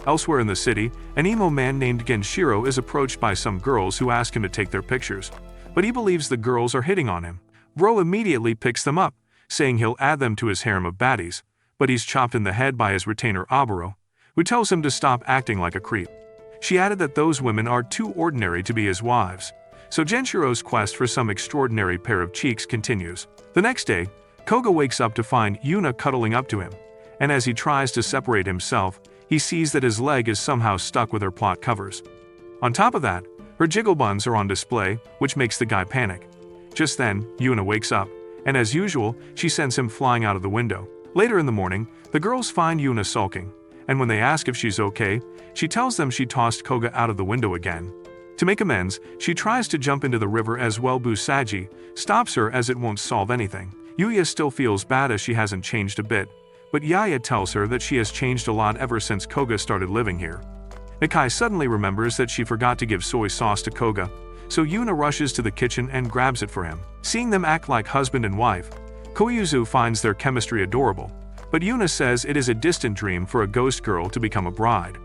Elsewhere in the city, an emo man named Genshiro is approached by some girls who ask him to take their pictures, but he believes the girls are hitting on him. Bro immediately picks them up, saying he'll add them to his harem of baddies, but he's chopped in the head by his retainer Aburo, who tells him to stop acting like a creep. She added that those women are too ordinary to be his wives, so Genshiro's quest for some extraordinary pair of cheeks continues. The next day, Koga wakes up to find Yuna cuddling up to him, and as he tries to separate himself, he sees that his leg is somehow stuck with her plot covers. On top of that, her jiggle buns are on display, which makes the guy panic. Just then, Yuna wakes up, and as usual, she sends him flying out of the window. Later in the morning, the girls find Yuna sulking, and when they ask if she's okay, she tells them she tossed Koga out of the window again. To make amends, she tries to jump into the river as well, but Saji stops her as it won't solve anything. Yuya still feels bad as she hasn't changed a bit, but Yaya tells her that she has changed a lot ever since Koga started living here. Nakai suddenly remembers that she forgot to give soy sauce to Koga, so Yuna rushes to the kitchen and grabs it for him. Seeing them act like husband and wife, Koyuzu finds their chemistry adorable, but Yuna says it is a distant dream for a ghost girl to become a bride.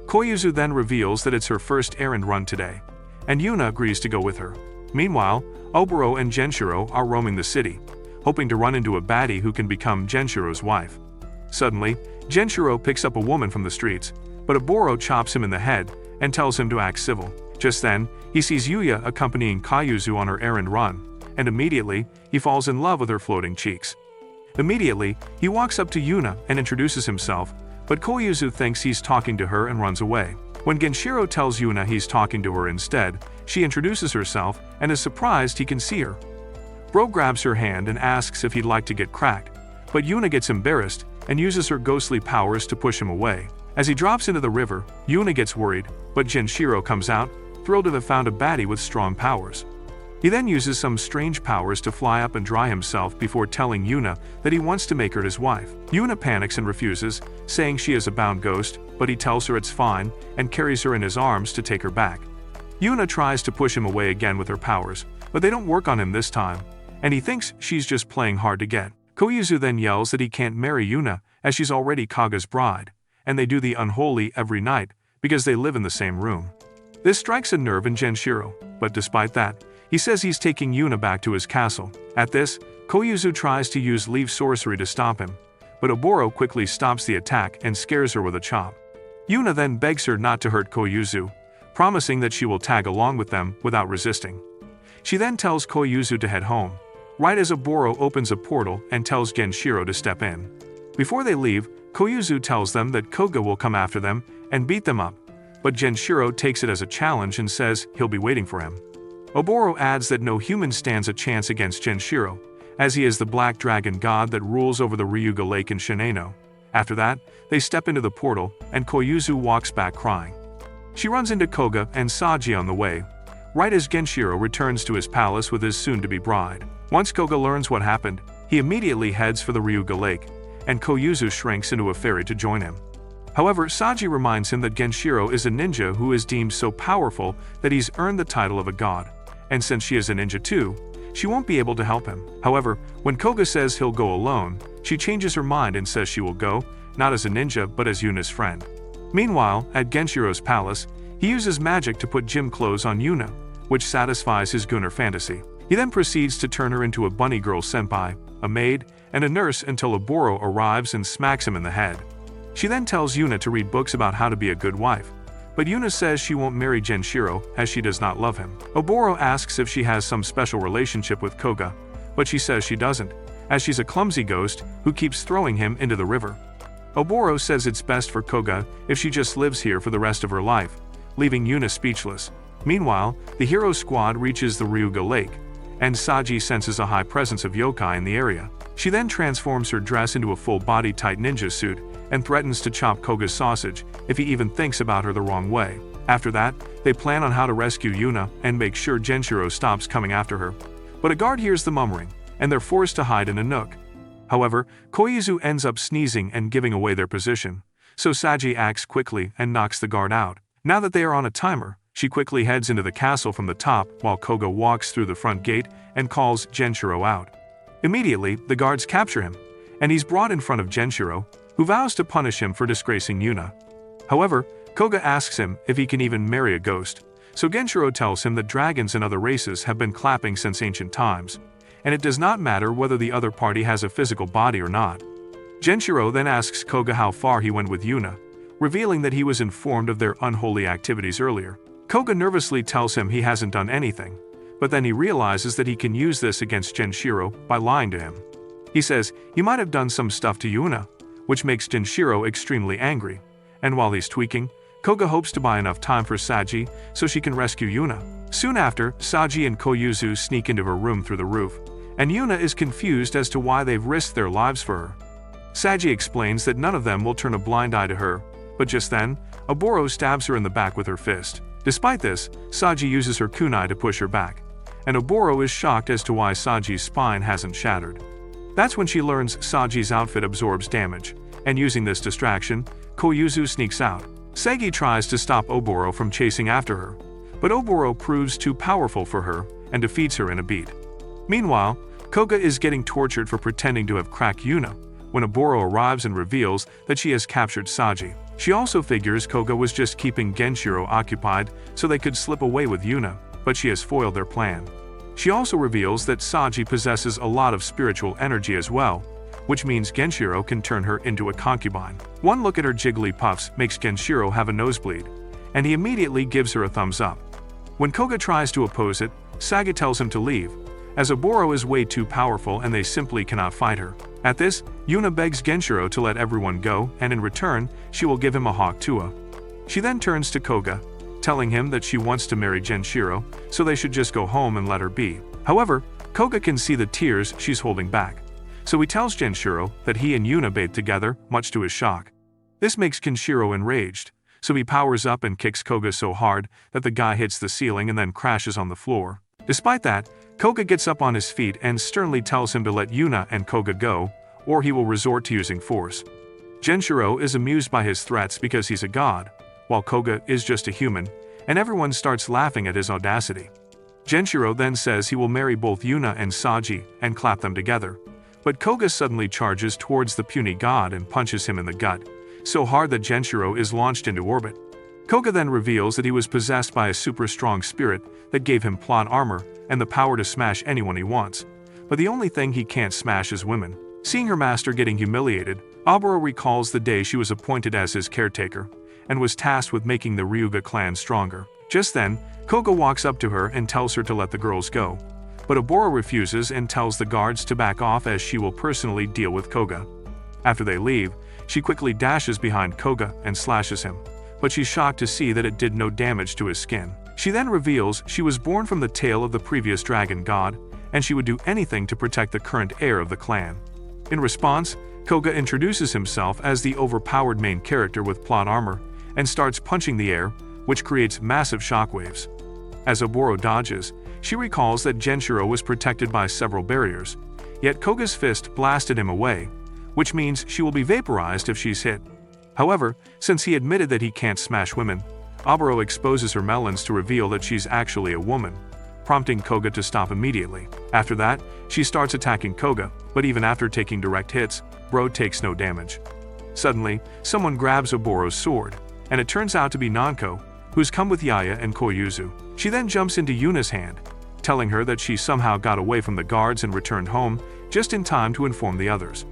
Koyuzu then reveals that it's her first errand run today, and Yuna agrees to go with her. Meanwhile, Oboro and Genshiro are roaming the city, hoping to run into a baddie who can become Genshiro's wife. Suddenly, Genshiro picks up a woman from the streets, but Oboro chops him in the head and tells him to act civil. Just then, he sees Yuya accompanying Koyuzu on her errand run, and immediately, he falls in love with her floating cheeks. Immediately, he walks up to Yuna and introduces himself, but Koyuzu thinks he's talking to her and runs away. When Genshiro tells Yuna he's talking to her instead, she introduces herself and is surprised he can see her. Bro grabs her hand and asks if he'd like to get cracked, but Yuna gets embarrassed and uses her ghostly powers to push him away. As he drops into the river, Yuna gets worried, but Genshiro comes out, thrilled to have found a baddie with strong powers. He then uses some strange powers to fly up and dry himself before telling Yuna that he wants to make her his wife. Yuna panics and refuses, saying she is a bound ghost, but he tells her it's fine and carries her in his arms to take her back. Yuna tries to push him away again with her powers, but they don't work on him this time, and he thinks she's just playing hard to get. Koyuzu then yells that he can't marry Yuna as she's already Kaga's bride, and they do the unholy every night because they live in the same room. This strikes a nerve in Genshiro, but despite that, he says he's taking Yuna back to his castle. At this, Koyuzu tries to use leaf sorcery to stop him, but Oboro quickly stops the attack and scares her with a chop. Yuna then begs her not to hurt Koyuzu, promising that she will tag along with them without resisting. She then tells Koyuzu to head home, right as Oboro opens a portal and tells Genshiro to step in. Before they leave, Koyuzu tells them that Koga will come after them and beat them up, but Genshiro takes it as a challenge and says he'll be waiting for him. Oboro adds that no human stands a chance against Genshiro, as he is the black dragon god that rules over the Ryuga Lake in Shinano. After that, they step into the portal, and Koyuzu walks back crying. She runs into Koga and Saji on the way, right as Genshiro returns to his palace with his soon-to-be bride. Once Koga learns what happened, he immediately heads for the Ryuga Lake, and Koyuzu shrinks into a fairy to join him. However, Saji reminds him that Genshiro is a ninja who is deemed so powerful that he's earned the title of a god, and since she is a ninja too, she won't be able to help him. However, when Koga says he'll go alone, she changes her mind and says she will go, not as a ninja but as Yuna's friend. Meanwhile, at Genshiro's palace, he uses magic to put gym clothes on Yuna, which satisfies his Gunner fantasy. He then proceeds to turn her into a bunny girl senpai, a maid, and a nurse until Oboro arrives and smacks him in the head. She then tells Yuna to read books about how to be a good wife, but Yuna says she won't marry Genshiro as she does not love him. Oboro asks if she has some special relationship with Koga, but she says she doesn't, as she's a clumsy ghost who keeps throwing him into the river. Oboro says it's best for Koga if she just lives here for the rest of her life, leaving Yuna speechless. Meanwhile, the hero squad reaches the Ryuga Lake, and Saji senses a high presence of yokai in the area. She then transforms her dress into a full-body tight ninja suit and threatens to chop Koga's sausage if he even thinks about her the wrong way. After that, they plan on how to rescue Yuna and make sure Genshiro stops coming after her. But a guard hears the murmuring, and they're forced to hide in a nook. However, Koyuzu ends up sneezing and giving away their position, so Saji acts quickly and knocks the guard out. Now that they are on a timer, she quickly heads into the castle from the top while Koga walks through the front gate and calls Genshiro out. Immediately, the guards capture him, and he's brought in front of Genshiro, who vows to punish him for disgracing Yuna. However, Koga asks him if he can even marry a ghost, so Genshiro tells him that dragons and other races have been clapping since ancient times, and it does not matter whether the other party has a physical body or not. Genshiro then asks Koga how far he went with Yuna, revealing that he was informed of their unholy activities earlier. Koga nervously tells him he hasn't done anything, but then he realizes that he can use this against Genshiro by lying to him. He says he might have done some stuff to Yuna, which makes Genshiro extremely angry, and while he's tweaking, Koga hopes to buy enough time for Saji so she can rescue Yuna. Soon after, Saji and Koyuzu sneak into her room through the roof, and Yuna is confused as to why they've risked their lives for her. Saji explains that none of them will turn a blind eye to her, but just then, Oboro stabs her in the back with her fist. Despite this, Saji uses her kunai to push her back, and Oboro is shocked as to why Saji's spine hasn't shattered. That's when she learns Saji's outfit absorbs damage, and using this distraction, Koyuzu sneaks out. Sagi tries to stop Oboro from chasing after her, but Oboro proves too powerful for her and defeats her in a beat. Meanwhile, Koga is getting tortured for pretending to have cracked Yuna, when Oboro arrives and reveals that she has captured Saji. She also figures Koga was just keeping Genshiro occupied so they could slip away with Yuna, but she has foiled their plan. She also reveals that Saji possesses a lot of spiritual energy as well, which means Genshiro can turn her into a concubine. One look at her jiggly puffs makes Genshiro have a nosebleed, and he immediately gives her a thumbs up. When Koga tries to oppose it, Saga tells him to leave, as Oboro is way too powerful and they simply cannot fight her. At this, Yuna begs Genshiro to let everyone go, and in return, she will give him a hawk tua. She then turns to Koga, telling him that she wants to marry Genshiro, so they should just go home and let her be. However, Koga can see the tears she's holding back, so he tells Genshiro that he and Yuna bathe together, much to his shock. This makes Genshiro enraged, so he powers up and kicks Koga so hard that the guy hits the ceiling and then crashes on the floor. Despite that, Koga gets up on his feet and sternly tells him to let Yuna and Koga go, or he will resort to using force. Genshiro is amused by his threats because he's a god, while Koga is just a human, and everyone starts laughing at his audacity. Genshiro then says he will marry both Yuna and Saji and clap them together, but Koga suddenly charges towards the puny god and punches him in the gut, so hard that Genshiro is launched into orbit. Koga then reveals that he was possessed by a super strong spirit that gave him plot armor and the power to smash anyone he wants, but the only thing he can't smash is women. Seeing her master getting humiliated, Oboro recalls the day she was appointed as his caretaker, and was tasked with making the Ryuga clan stronger. Just then, Koga walks up to her and tells her to let the girls go, but Oboro refuses and tells the guards to back off as she will personally deal with Koga. After they leave, she quickly dashes behind Koga and slashes him, but she's shocked to see that it did no damage to his skin. She then reveals she was born from the tail of the previous dragon god, and she would do anything to protect the current heir of the clan. In response, Koga introduces himself as the overpowered main character with plot armor, and starts punching the air, which creates massive shockwaves. As Oboro dodges, she recalls that Genshiro was protected by several barriers, yet Koga's fist blasted him away, which means she will be vaporized if she's hit. However, since he admitted that he can't smash women, Oboro exposes her melons to reveal that she's actually a woman, prompting Koga to stop immediately. After that, she starts attacking Koga, but even after taking direct hits, Bro takes no damage. Suddenly, someone grabs Oboro's sword, and it turns out to be Nonko, who's come with Yaya and Koyuzu. She then jumps into Yuna's hand, telling her that she somehow got away from the guards and returned home, just in time to inform the others.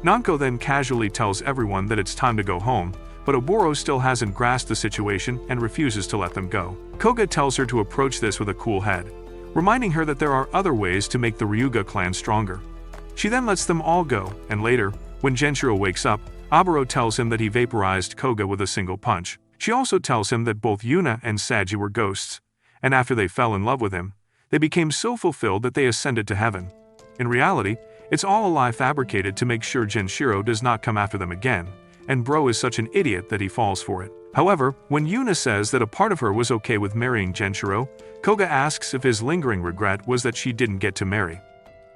Nonko then casually tells everyone that it's time to go home, but Oboro still hasn't grasped the situation and refuses to let them go. Koga tells her to approach this with a cool head, reminding her that there are other ways to make the Ryuga clan stronger. She then lets them all go, and later, when Genshiro wakes up, Oboro tells him that he vaporized Koga with a single punch. She also tells him that both Yuna and Saji were ghosts, and after they fell in love with him, they became so fulfilled that they ascended to heaven. In reality, it's all a lie fabricated to make sure Genshiro does not come after them again, and Bro is such an idiot that he falls for it. However, when Yuna says that a part of her was okay with marrying Genshiro, Koga asks if his lingering regret was that she didn't get to marry.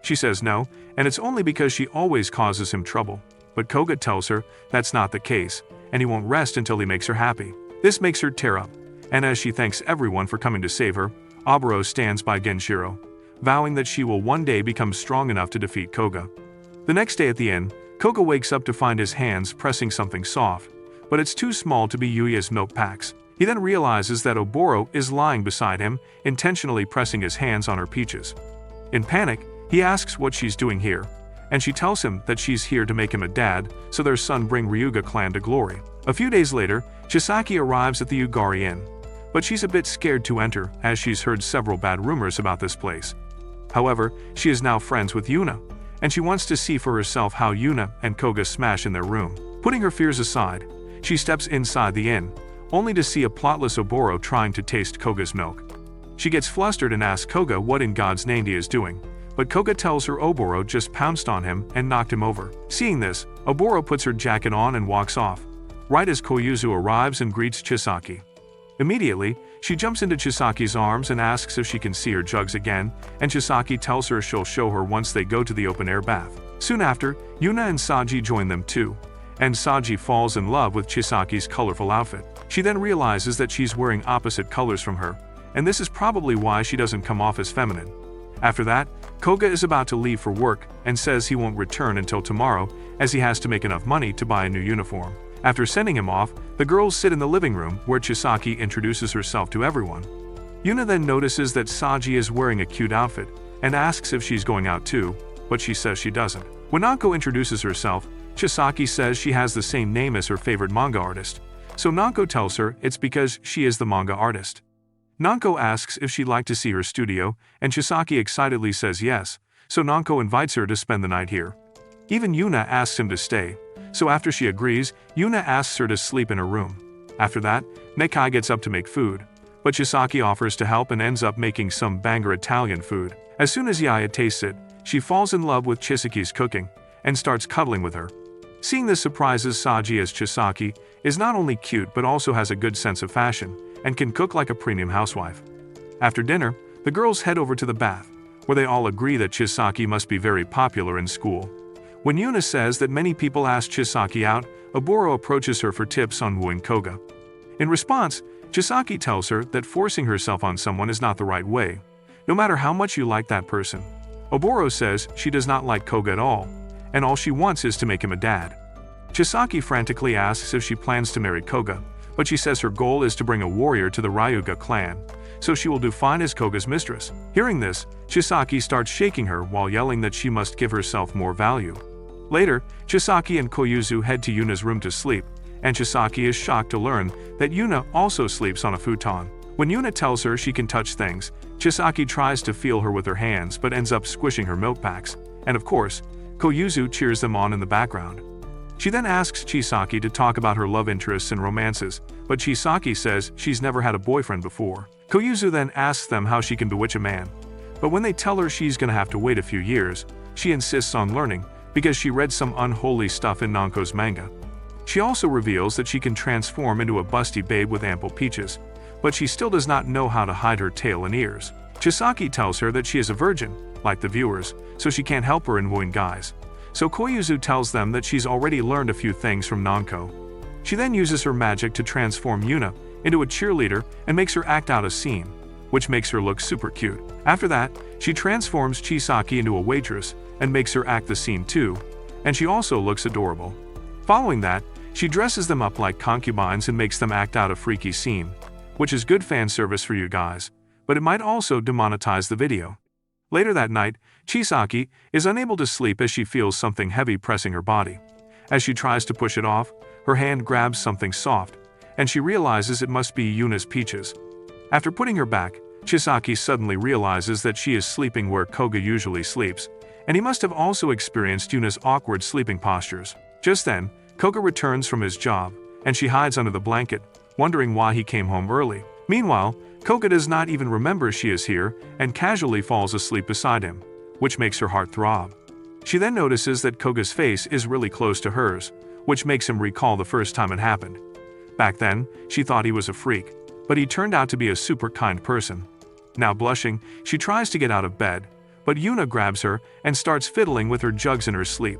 She says no, and it's only because she always causes him trouble, but Koga tells her that's not the case, and he won't rest until he makes her happy. This makes her tear up, and as she thanks everyone for coming to save her, Oboro stands by Genshiro, vowing that she will one day become strong enough to defeat Koga. The next day at the inn, Koga wakes up to find his hands pressing something soft, but it's too small to be Yuya's milk packs. He then realizes that Oboro is lying beside him, intentionally pressing his hands on her peaches. In panic, he asks what she's doing here, and she tells him that she's here to make him a dad, so their son bring Ryuga clan to glory. A few days later, Chisaki arrives at the Yuragi Inn, but she's a bit scared to enter as she's heard several bad rumors about this place. However, she is now friends with Yuna, and she wants to see for herself how Yuna and Koga smash in their room. Putting her fears aside, she steps inside the inn, only to see a plotless Oboro trying to taste Koga's milk. She gets flustered and asks Koga what in God's name he is doing, but Koga tells her Oboro just pounced on him and knocked him over. Seeing this, Oboro puts her jacket on and walks off, right as Koyuzu arrives and greets Chisaki. Immediately, she jumps into Chisaki's arms and asks if she can see her jugs again, and Chisaki tells her she'll show her once they go to the open-air bath. Soon after, Yuna and Saji join them too, and Saji falls in love with Chisaki's colorful outfit. She then realizes that she's wearing opposite colors from her, and this is probably why she doesn't come off as feminine. After that, Koga is about to leave for work and says he won't return until tomorrow as he has to make enough money to buy a new uniform. After sending him off, the girls sit in the living room where Chisaki introduces herself to everyone. Yuna then notices that Saji is wearing a cute outfit and asks if she's going out too, but she says she doesn't. When Nonko introduces herself, Chisaki says she has the same name as her favorite manga artist, so Nonko tells her it's because she is the manga artist. Nonko asks if she'd like to see her studio, and Chisaki excitedly says yes, so Nonko invites her to spend the night here. Even Yuna asks him to stay, so after she agrees, Yuna asks her to sleep in her room. After that, Nakai gets up to make food, but Chisaki offers to help and ends up making some banger Italian food. As soon as Yaya tastes it, she falls in love with Chisaki's cooking and starts cuddling with her. Seeing this surprises Saji as Chisaki is not only cute but also has a good sense of fashion and can cook like a premium housewife. After dinner, the girls head over to the bath, where they all agree that Chisaki must be very popular in school. When Yuna says that many people ask Chisaki out, Oboro approaches her for tips on wooing Koga. In response, Chisaki tells her that forcing herself on someone is not the right way, no matter how much you like that person. Oboro says she does not like Koga at all, and all she wants is to make him a dad. Chisaki frantically asks if she plans to marry Koga, but she says her goal is to bring a warrior to the Ryuga clan, so she will do fine as Koga's mistress. Hearing this, Chisaki starts shaking her while yelling that she must give herself more value. Later, Chisaki and Koyuzu head to Yuna's room to sleep, and Chisaki is shocked to learn that Yuna also sleeps on a futon. When Yuna tells her she can touch things, Chisaki tries to feel her with her hands but ends up squishing her milk packs, and of course, Koyuzu cheers them on in the background. She then asks Chisaki to talk about her love interests and romances, but Chisaki says she's never had a boyfriend before. Koyuzu then asks them how she can bewitch a man, but when they tell her she's gonna have to wait a few years, she insists on learning because she read some unholy stuff in Nonko's manga. She also reveals that she can transform into a busty babe with ample peaches, but she still does not know how to hide her tail and ears. Chisaki tells her that she is a virgin, like the viewers, so she can't help her in wooing guys. So Koyuzu tells them that she's already learned a few things from Nonko. She then uses her magic to transform Yuna into a cheerleader and makes her act out a scene, which makes her look super cute. After that, she transforms Chisaki into a waitress and makes her act the scene too, and she also looks adorable. Following that, she dresses them up like concubines and makes them act out a freaky scene, which is good fan service for you guys, but it might also demonetize the video. Later that night, Chisaki is unable to sleep as she feels something heavy pressing her body. As she tries to push it off, her hand grabs something soft, and she realizes it must be Yuna's peaches. After putting her back, Chisaki suddenly realizes that she is sleeping where Koga usually sleeps, and he must have also experienced Yuna's awkward sleeping postures. Just then, Koga returns from his job, and she hides under the blanket, wondering why he came home early. Meanwhile, Koga does not even remember she is here and casually falls asleep beside him, which makes her heart throb. She then notices that Koga's face is really close to hers, which makes him recall the first time it happened. Back then, she thought he was a freak, but he turned out to be a super kind person. Now blushing, she tries to get out of bed, but Yuna grabs her and starts fiddling with her jugs in her sleep.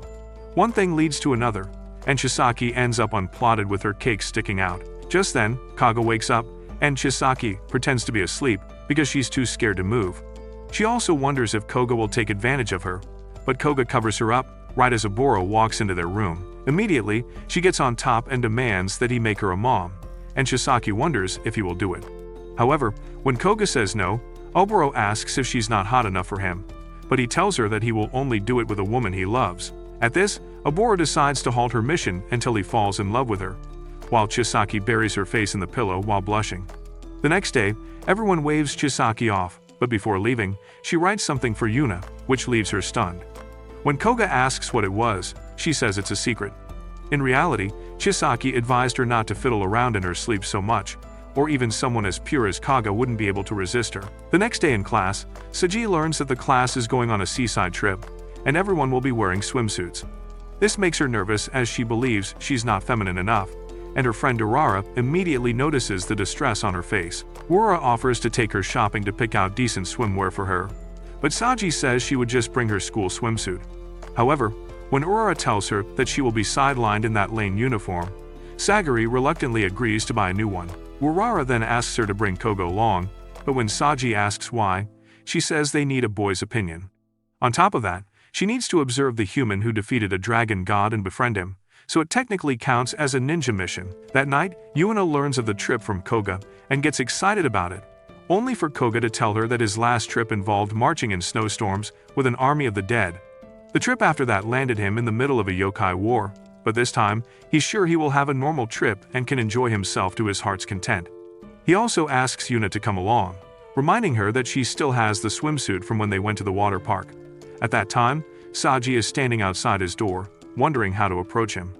One thing leads to another, and Chisaki ends up unplotted with her cake sticking out. Just then, Koga wakes up, and Chisaki pretends to be asleep because she's too scared to move. She also wonders if Koga will take advantage of her, but Koga covers her up right as Oboro walks into their room. Immediately, she gets on top and demands that he make her a mom, and Chisaki wonders if he will do it. However, when Koga says no, Oboro asks if she's not hot enough for him, but he tells her that he will only do it with a woman he loves. At this, Oboro decides to halt her mission until he falls in love with her, while Chisaki buries her face in the pillow while blushing. The next day, everyone waves Chisaki off, but before leaving, she writes something for Yuna, which leaves her stunned. When Koga asks what it was, she says it's a secret. In reality, Chisaki advised her not to fiddle around in her sleep so much, or even someone as pure as Koga wouldn't be able to resist her. The next day in class, Saji learns that the class is going on a seaside trip, and everyone will be wearing swimsuits. This makes her nervous as she believes she's not feminine enough, and her friend Aurora immediately notices the distress on her face. Aurora offers to take her shopping to pick out decent swimwear for her, but Saji says she would just bring her school swimsuit. However, when Aurora tells her that she will be sidelined in that lane uniform, Sagiri reluctantly agrees to buy a new one. Aurora then asks her to bring Koga along, but when Saji asks why, she says they need a boy's opinion. On top of that, she needs to observe the human who defeated a dragon god and befriend him, so it technically counts as a ninja mission. That night, Yuna learns of the trip from Koga and gets excited about it, only for Koga to tell her that his last trip involved marching in snowstorms with an army of the dead. The trip after that landed him in the middle of a yokai war, but this time, he's sure he will have a normal trip and can enjoy himself to his heart's content. He also asks Yuna to come along, reminding her that she still has the swimsuit from when they went to the water park. At that time, Saji is standing outside his door, wondering how to approach him.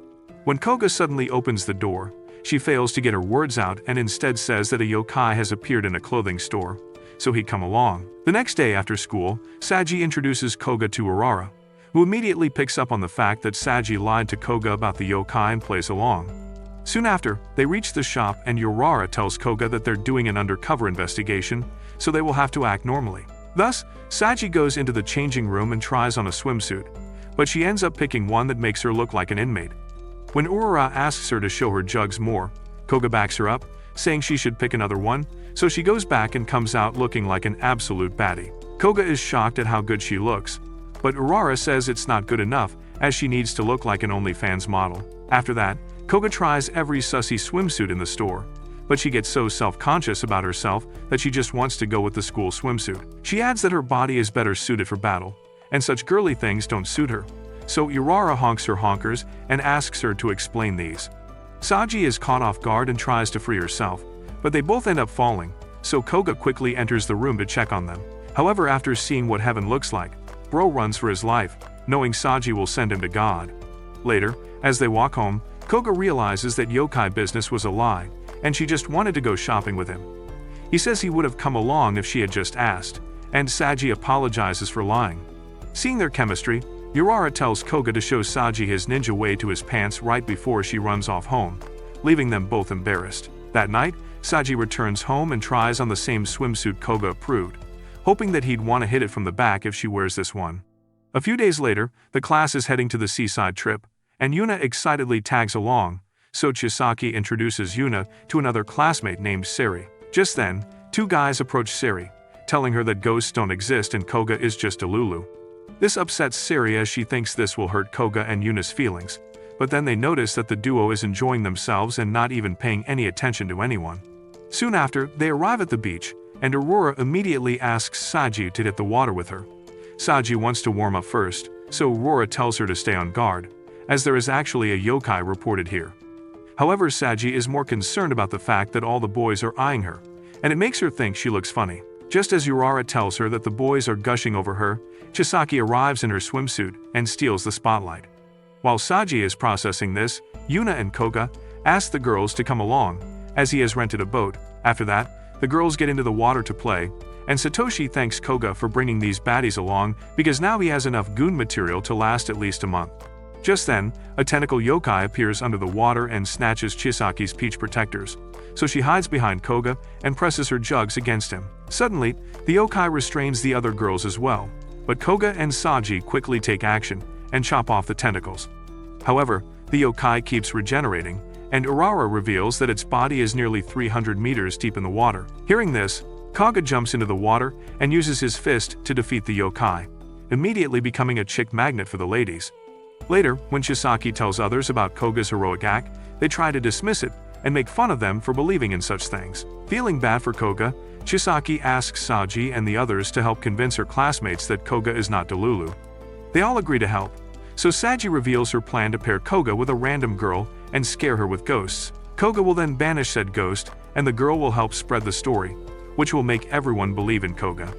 When Koga suddenly opens the door, she fails to get her words out and instead says that a yokai has appeared in a clothing store, so he'd come along. The next day after school, Saji introduces Koga to Aurora, who immediately picks up on the fact that Saji lied to Koga about the yokai and plays along. Soon after, they reach the shop and Aurora tells Koga that they're doing an undercover investigation, so they will have to act normally. Thus, Saji goes into the changing room and tries on a swimsuit, but she ends up picking one that makes her look like an inmate. When Aurora asks her to show her jugs more, Koga backs her up, saying she should pick another one, so she goes back and comes out looking like an absolute baddie. Koga is shocked at how good she looks, but Aurora says it's not good enough, as she needs to look like an OnlyFans model. After that, Koga tries every sussy swimsuit in the store, but she gets so self-conscious about herself that she just wants to go with the school swimsuit. She adds that her body is better suited for battle, and such girly things don't suit her, so Aurora honks her honkers and asks her to explain these. Saji is caught off guard and tries to free herself, but they both end up falling, so Koga quickly enters the room to check on them. However, after seeing what heaven looks like, Bro runs for his life, knowing Saji will send him to God. Later, as they walk home, Koga realizes that yokai business was a lie, and she just wanted to go shopping with him. He says he would have come along if she had just asked, and Saji apologizes for lying. Seeing their chemistry, Aurora tells Koga to show Saji his ninja way to his pants right before she runs off home, leaving them both embarrassed. That night, Saji returns home and tries on the same swimsuit Koga approved, hoping that he'd want to hit it from the back if she wears this one. A few days later, the class is heading to the seaside trip, and Yuna excitedly tags along, so Chisaki introduces Yuna to another classmate named Sari. Just then, two guys approach Sari, telling her that ghosts don't exist and Koga is just a Lulu. This upsets Sari as she thinks this will hurt Koga and Yuna's feelings, but then they notice that the duo is enjoying themselves and not even paying any attention to anyone. Soon after, they arrive at the beach, and Aurora immediately asks Saji to hit the water with her. Saji wants to warm up first, so Aurora tells her to stay on guard, as there is actually a yokai reported here. However, Saji is more concerned about the fact that all the boys are eyeing her, and it makes her think she looks funny. Just as Aurora tells her that the boys are gushing over her, Chisaki arrives in her swimsuit and steals the spotlight. While Saji is processing this, Yuna and Koga ask the girls to come along, as he has rented a boat. After that, the girls get into the water to play, and Satoshi thanks Koga for bringing these baddies along because now he has enough goon material to last at least a month. Just then, a tentacle yokai appears under the water and snatches Chisaki's peach protectors, so she hides behind Koga and presses her jugs against him. Suddenly, the yokai restrains the other girls as well, but Koga and Saji quickly take action and chop off the tentacles. However, the yokai keeps regenerating, and Aurora reveals that its body is nearly 300 meters deep in the water. Hearing this, Koga jumps into the water and uses his fist to defeat the yokai, immediately becoming a chick magnet for the ladies. Later, when Chisaki tells others about Koga's heroic act, they try to dismiss it and make fun of them for believing in such things. Feeling bad for Koga, Chisaki asks Saji and the others to help convince her classmates that Koga is not Delulu. They all agree to help, so Saji reveals her plan to pair Koga with a random girl and scare her with ghosts. Koga will then banish said ghost, and the girl will help spread the story, which will make everyone believe in Koga.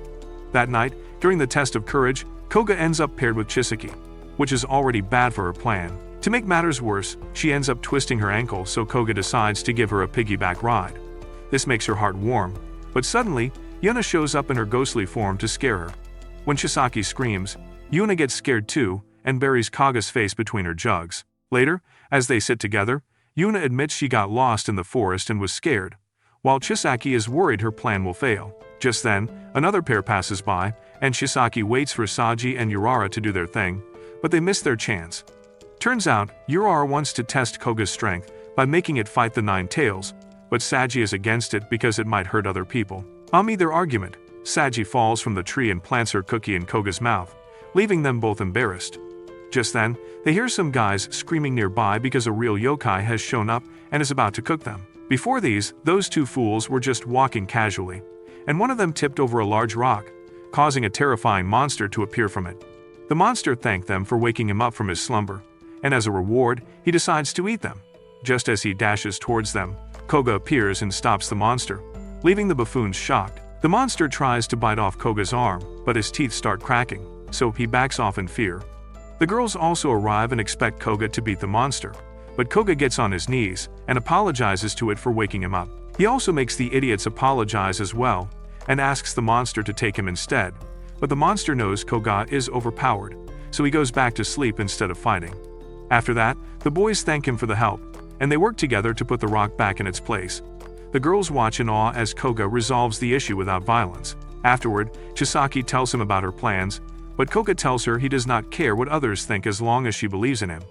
That night, during the test of courage, Koga ends up paired with Chisaki, which is already bad for her plan. To make matters worse, she ends up twisting her ankle, so Koga decides to give her a piggyback ride. This makes her heart warm, but suddenly, Yuna shows up in her ghostly form to scare her. When Chisaki screams, Yuna gets scared too, and buries Kaga's face between her jugs. Later, as they sit together, Yuna admits she got lost in the forest and was scared, while Chisaki is worried her plan will fail. Just then, another pair passes by, and Chisaki waits for Saji and Yurara to do their thing, but they miss their chance. Turns out, Yurara wants to test Koga's strength by making it fight the 9 tails, but Saji is against it because it might hurt other people. Amid their argument, Saji falls from the tree and plants her cookie in Koga's mouth, leaving them both embarrassed. Just then, they hear some guys screaming nearby because a real yokai has shown up and is about to cook them. Before those 2 fools were just walking casually, and one of them tipped over a large rock, causing a terrifying monster to appear from it. The monster thanked them for waking him up from his slumber, and as a reward, he decides to eat them. Just as he dashes towards them, Koga appears and stops the monster, leaving the buffoons shocked. The monster tries to bite off Koga's arm, but his teeth start cracking, so he backs off in fear. The girls also arrive and expect Koga to beat the monster, but Koga gets on his knees and apologizes to it for waking him up. He also makes the idiots apologize as well, and asks the monster to take him instead, but the monster knows Koga is overpowered, so he goes back to sleep instead of fighting. After that, the boys thank him for the help, and they work together to put the rock back in its place. The girls watch in awe as Koga resolves the issue without violence. Afterward, Chisaki tells him about her plans, but Koga tells her he does not care what others think as long as she believes in him.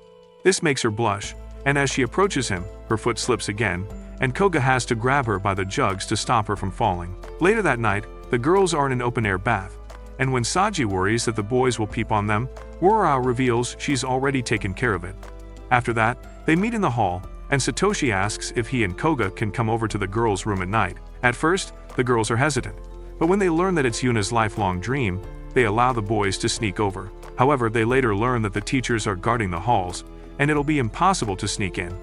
This makes her blush, and as she approaches him, her foot slips again, and Koga has to grab her by the jugs to stop her from falling. Later that night, the girls are in an open-air bath, and when Saji worries that the boys will peep on them, Worao reveals she's already taken care of it. After that, they meet in the hall, and Satoshi asks if he and Koga can come over to the girls' room at night. At first, the girls are hesitant, but when they learn that it's Yuna's lifelong dream, they allow the boys to sneak over. However, they later learn that the teachers are guarding the halls, and it'll be impossible to sneak in.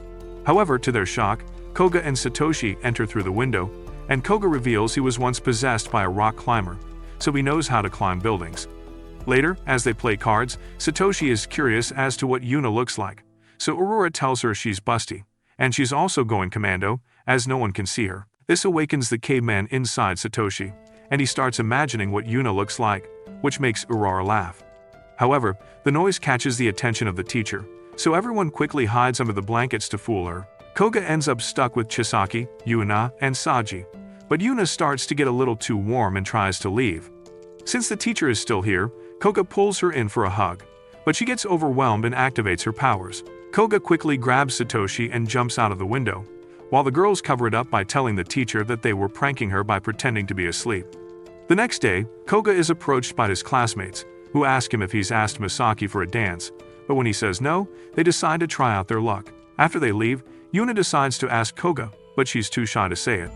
However, to their shock, Koga and Satoshi enter through the window, and Koga reveals he was once possessed by a rock climber, so he knows how to climb buildings. Later, as they play cards, Satoshi is curious as to what Yuna looks like, so Aurora tells her she's busty, and she's also going commando, as no one can see her. This awakens the caveman inside Satoshi, and he starts imagining what Yuna looks like, which makes Aurora laugh. However, the noise catches the attention of the teacher, so everyone quickly hides under the blankets to fool her. Koga ends up stuck with Chisaki, Yuna, and Saji, but Yuna starts to get a little too warm and tries to leave. Since the teacher is still here, Koga pulls her in for a hug, but she gets overwhelmed and activates her powers. Koga quickly grabs Satoshi and jumps out of the window, while the girls cover it up by telling the teacher that they were pranking her by pretending to be asleep. The next day, Koga is approached by his classmates, who ask him if he's asked Misaki for a dance, but when he says no, they decide to try out their luck. After they leave, Yuna decides to ask Koga, but she's too shy to say it.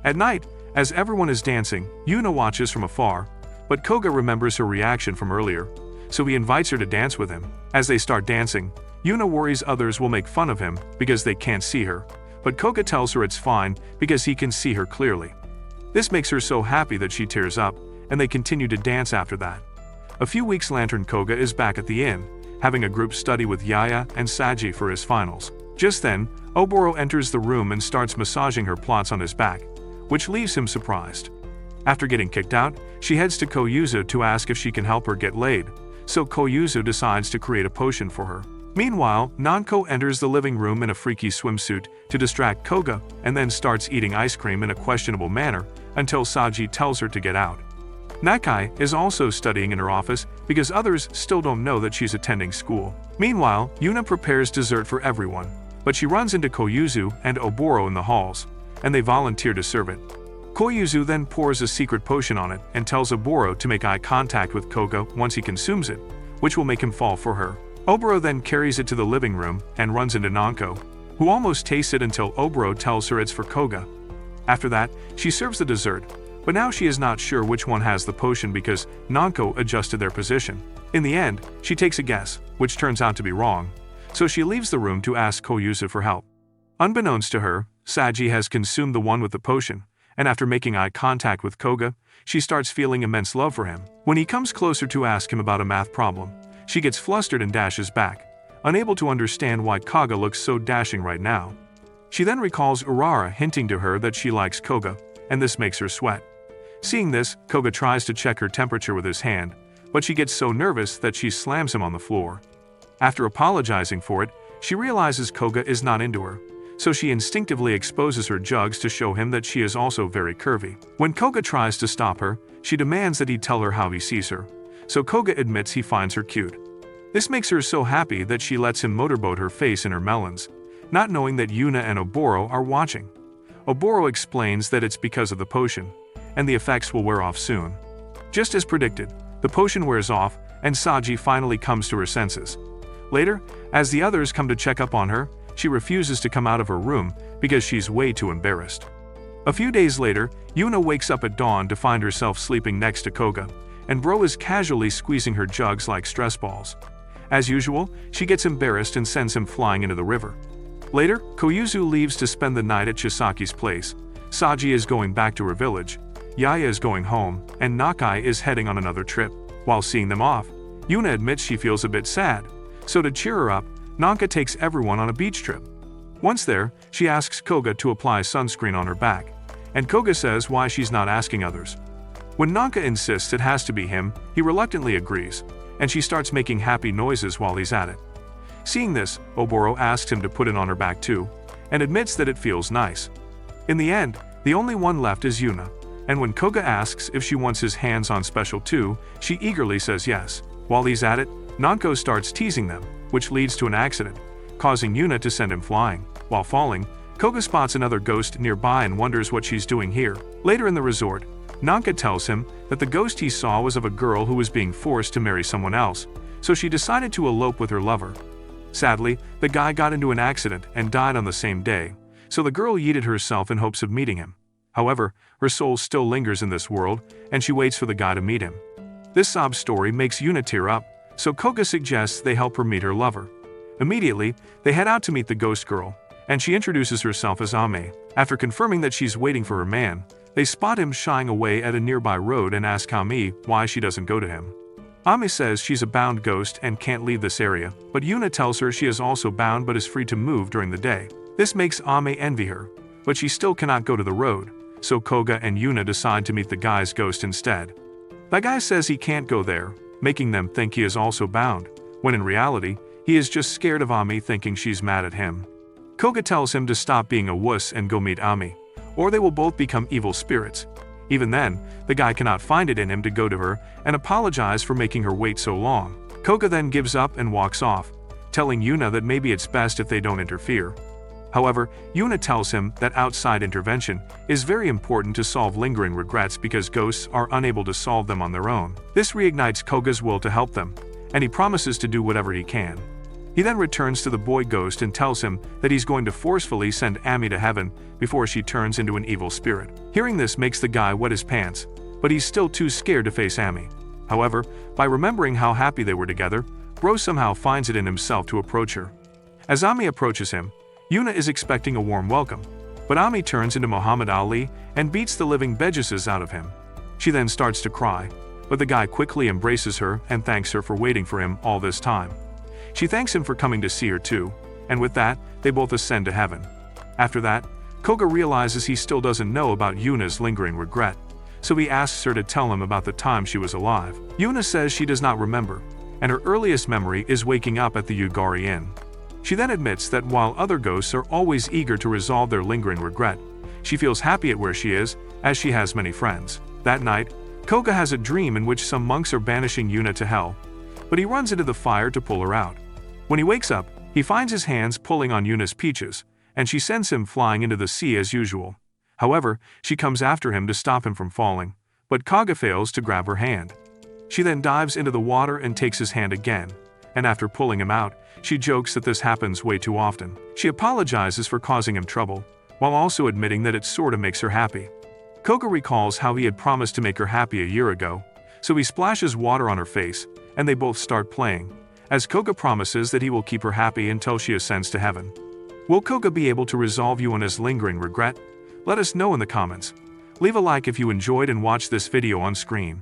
At night, as everyone is dancing, Yuna watches from afar, but Koga remembers her reaction from earlier, so he invites her to dance with him. As they start dancing, Yuna worries others will make fun of him because they can't see her, but Koga tells her it's fine because he can see her clearly. This makes her so happy that she tears up, and they continue to dance after that. A few weeks later, Koga is back at the inn, having a group study with Yaya and Saji for his finals. Just then, Oboro enters the room and starts massaging her plots on his back, which leaves him surprised. After getting kicked out, she heads to Koyuzu to ask if she can help her get laid, so Koyuzu decides to create a potion for her. Meanwhile, Nonko enters the living room in a freaky swimsuit to distract Koga and then starts eating ice cream in a questionable manner until Saji tells her to get out. Nakai is also studying in her office because others still don't know that she's attending school. Meanwhile, Yuna prepares dessert for everyone, but she runs into Koyuzu and Oboro in the halls, and they volunteer to serve it. Koyuzu then pours a secret potion on it and tells Oboro to make eye contact with Koga once he consumes it, which will make him fall for her. Oboro then carries it to the living room and runs into Nonko, who almost tastes it until Oboro tells her it's for Koga. After that, she serves the dessert, but now she is not sure which one has the potion because Nonko adjusted their position. In the end, she takes a guess, which turns out to be wrong, so she leaves the room to ask Koyuzu for help. Unbeknownst to her, Saji has consumed the one with the potion, and after making eye contact with Koga, she starts feeling immense love for him. When he comes closer to ask him about a math problem, she gets flustered and dashes back, unable to understand why Koga looks so dashing right now. She then recalls Urara hinting to her that she likes Koga, and this makes her sweat. Seeing this, Koga tries to check her temperature with his hand, but she gets so nervous that she slams him on the floor. After apologizing for it, she realizes Koga is not into her, so she instinctively exposes her jugs to show him that she is also very curvy. When Koga tries to stop her, she demands that he tell her how he sees her, so Koga admits he finds her cute. This makes her so happy that she lets him motorboat her face in her melons, not knowing that Yuna and Oboro are watching. Oboro explains that it's because of the potion, and the effects will wear off soon. Just as predicted, the potion wears off, and Saji finally comes to her senses. Later, as the others come to check up on her, she refuses to come out of her room because she's way too embarrassed. A few days later, Yuna wakes up at dawn to find herself sleeping next to Koga, and Bro is casually squeezing her jugs like stress balls. As usual, she gets embarrassed and sends him flying into the river. Later, Koyuzu leaves to spend the night at Chisaki's place. Saji is going back to her village, Yaya is going home, and Nakai is heading on another trip. While seeing them off, Yuna admits she feels a bit sad, so to cheer her up, Nonko takes everyone on a beach trip. Once there, she asks Koga to apply sunscreen on her back, and Koga says why she's not asking others. When Nonko insists it has to be him, he reluctantly agrees, and she starts making happy noises while he's at it. Seeing this, Oboro asks him to put it on her back too, and admits that it feels nice. In the end, the only one left is Yuna, and when Koga asks if she wants his hands on special too, she eagerly says yes. While he's at it, Nonko starts teasing them, which leads to an accident, causing Yuna to send him flying. While falling, Koga spots another ghost nearby and wonders what she's doing here. Later in the resort, Nonko tells him that the ghost he saw was of a girl who was being forced to marry someone else, so she decided to elope with her lover. Sadly, the guy got into an accident and died on the same day, so the girl yeeted herself in hopes of meeting him. However, her soul still lingers in this world, and she waits for the guy to meet him. This sob story makes Yuna tear up, so Koga suggests they help her meet her lover. Immediately, they head out to meet the ghost girl, and she introduces herself as Ame. After confirming that she's waiting for her man, they spot him shying away at a nearby road and ask Ame why she doesn't go to him. Ame says she's a bound ghost and can't leave this area, but Yuna tells her she is also bound but is free to move during the day. This makes Ame envy her, but she still cannot go to the road, so Koga and Yuna decide to meet the guy's ghost instead. The guy says he can't go there, making them think he is also bound, when in reality, he is just scared of Ame thinking she's mad at him. Koga tells him to stop being a wuss and go meet Ame, or they will both become evil spirits. Even then, the guy cannot find it in him to go to her and apologize for making her wait so long. Koga then gives up and walks off, telling Yuna that maybe it's best if they don't interfere. However, Yuna tells him that outside intervention is very important to solve lingering regrets because ghosts are unable to solve them on their own. This reignites Koga's will to help them, and he promises to do whatever he can. He then returns to the boy ghost and tells him that he's going to forcefully send Ame to heaven before she turns into an evil spirit. Hearing this makes the guy wet his pants, but he's still too scared to face Ame. However, by remembering how happy they were together, Bro somehow finds it in himself to approach her. As Ame approaches him, Yuna is expecting a warm welcome, but Ame turns into Muhammad Ali and beats the living bejesus out of him. She then starts to cry, but the guy quickly embraces her and thanks her for waiting for him all this time. She thanks him for coming to see her too, and with that, they both ascend to heaven. After that, Koga realizes he still doesn't know about Yuna's lingering regret, so he asks her to tell him about the time she was alive. Yuna says she does not remember, and her earliest memory is waking up at the Yuragi Inn. She then admits that while other ghosts are always eager to resolve their lingering regret, she feels happy at where she is, as she has many friends. That night, Koga has a dream in which some monks are banishing Yuna to hell, but he runs into the fire to pull her out. When he wakes up, he finds his hands pulling on Yuna's peaches, and she sends him flying into the sea as usual. However, she comes after him to stop him from falling, but Koga fails to grab her hand. She then dives into the water and takes his hand again, and after pulling him out, she jokes that this happens way too often. She apologizes for causing him trouble, while also admitting that it sorta makes her happy. Koga recalls how he had promised to make her happy a year ago, so he splashes water on her face, and they both start playing, as Koga promises that he will keep her happy until she ascends to heaven. Will Koga be able to resolve Yuna's lingering regret? Let us know in the comments. Leave a like if you enjoyed and watched this video on screen.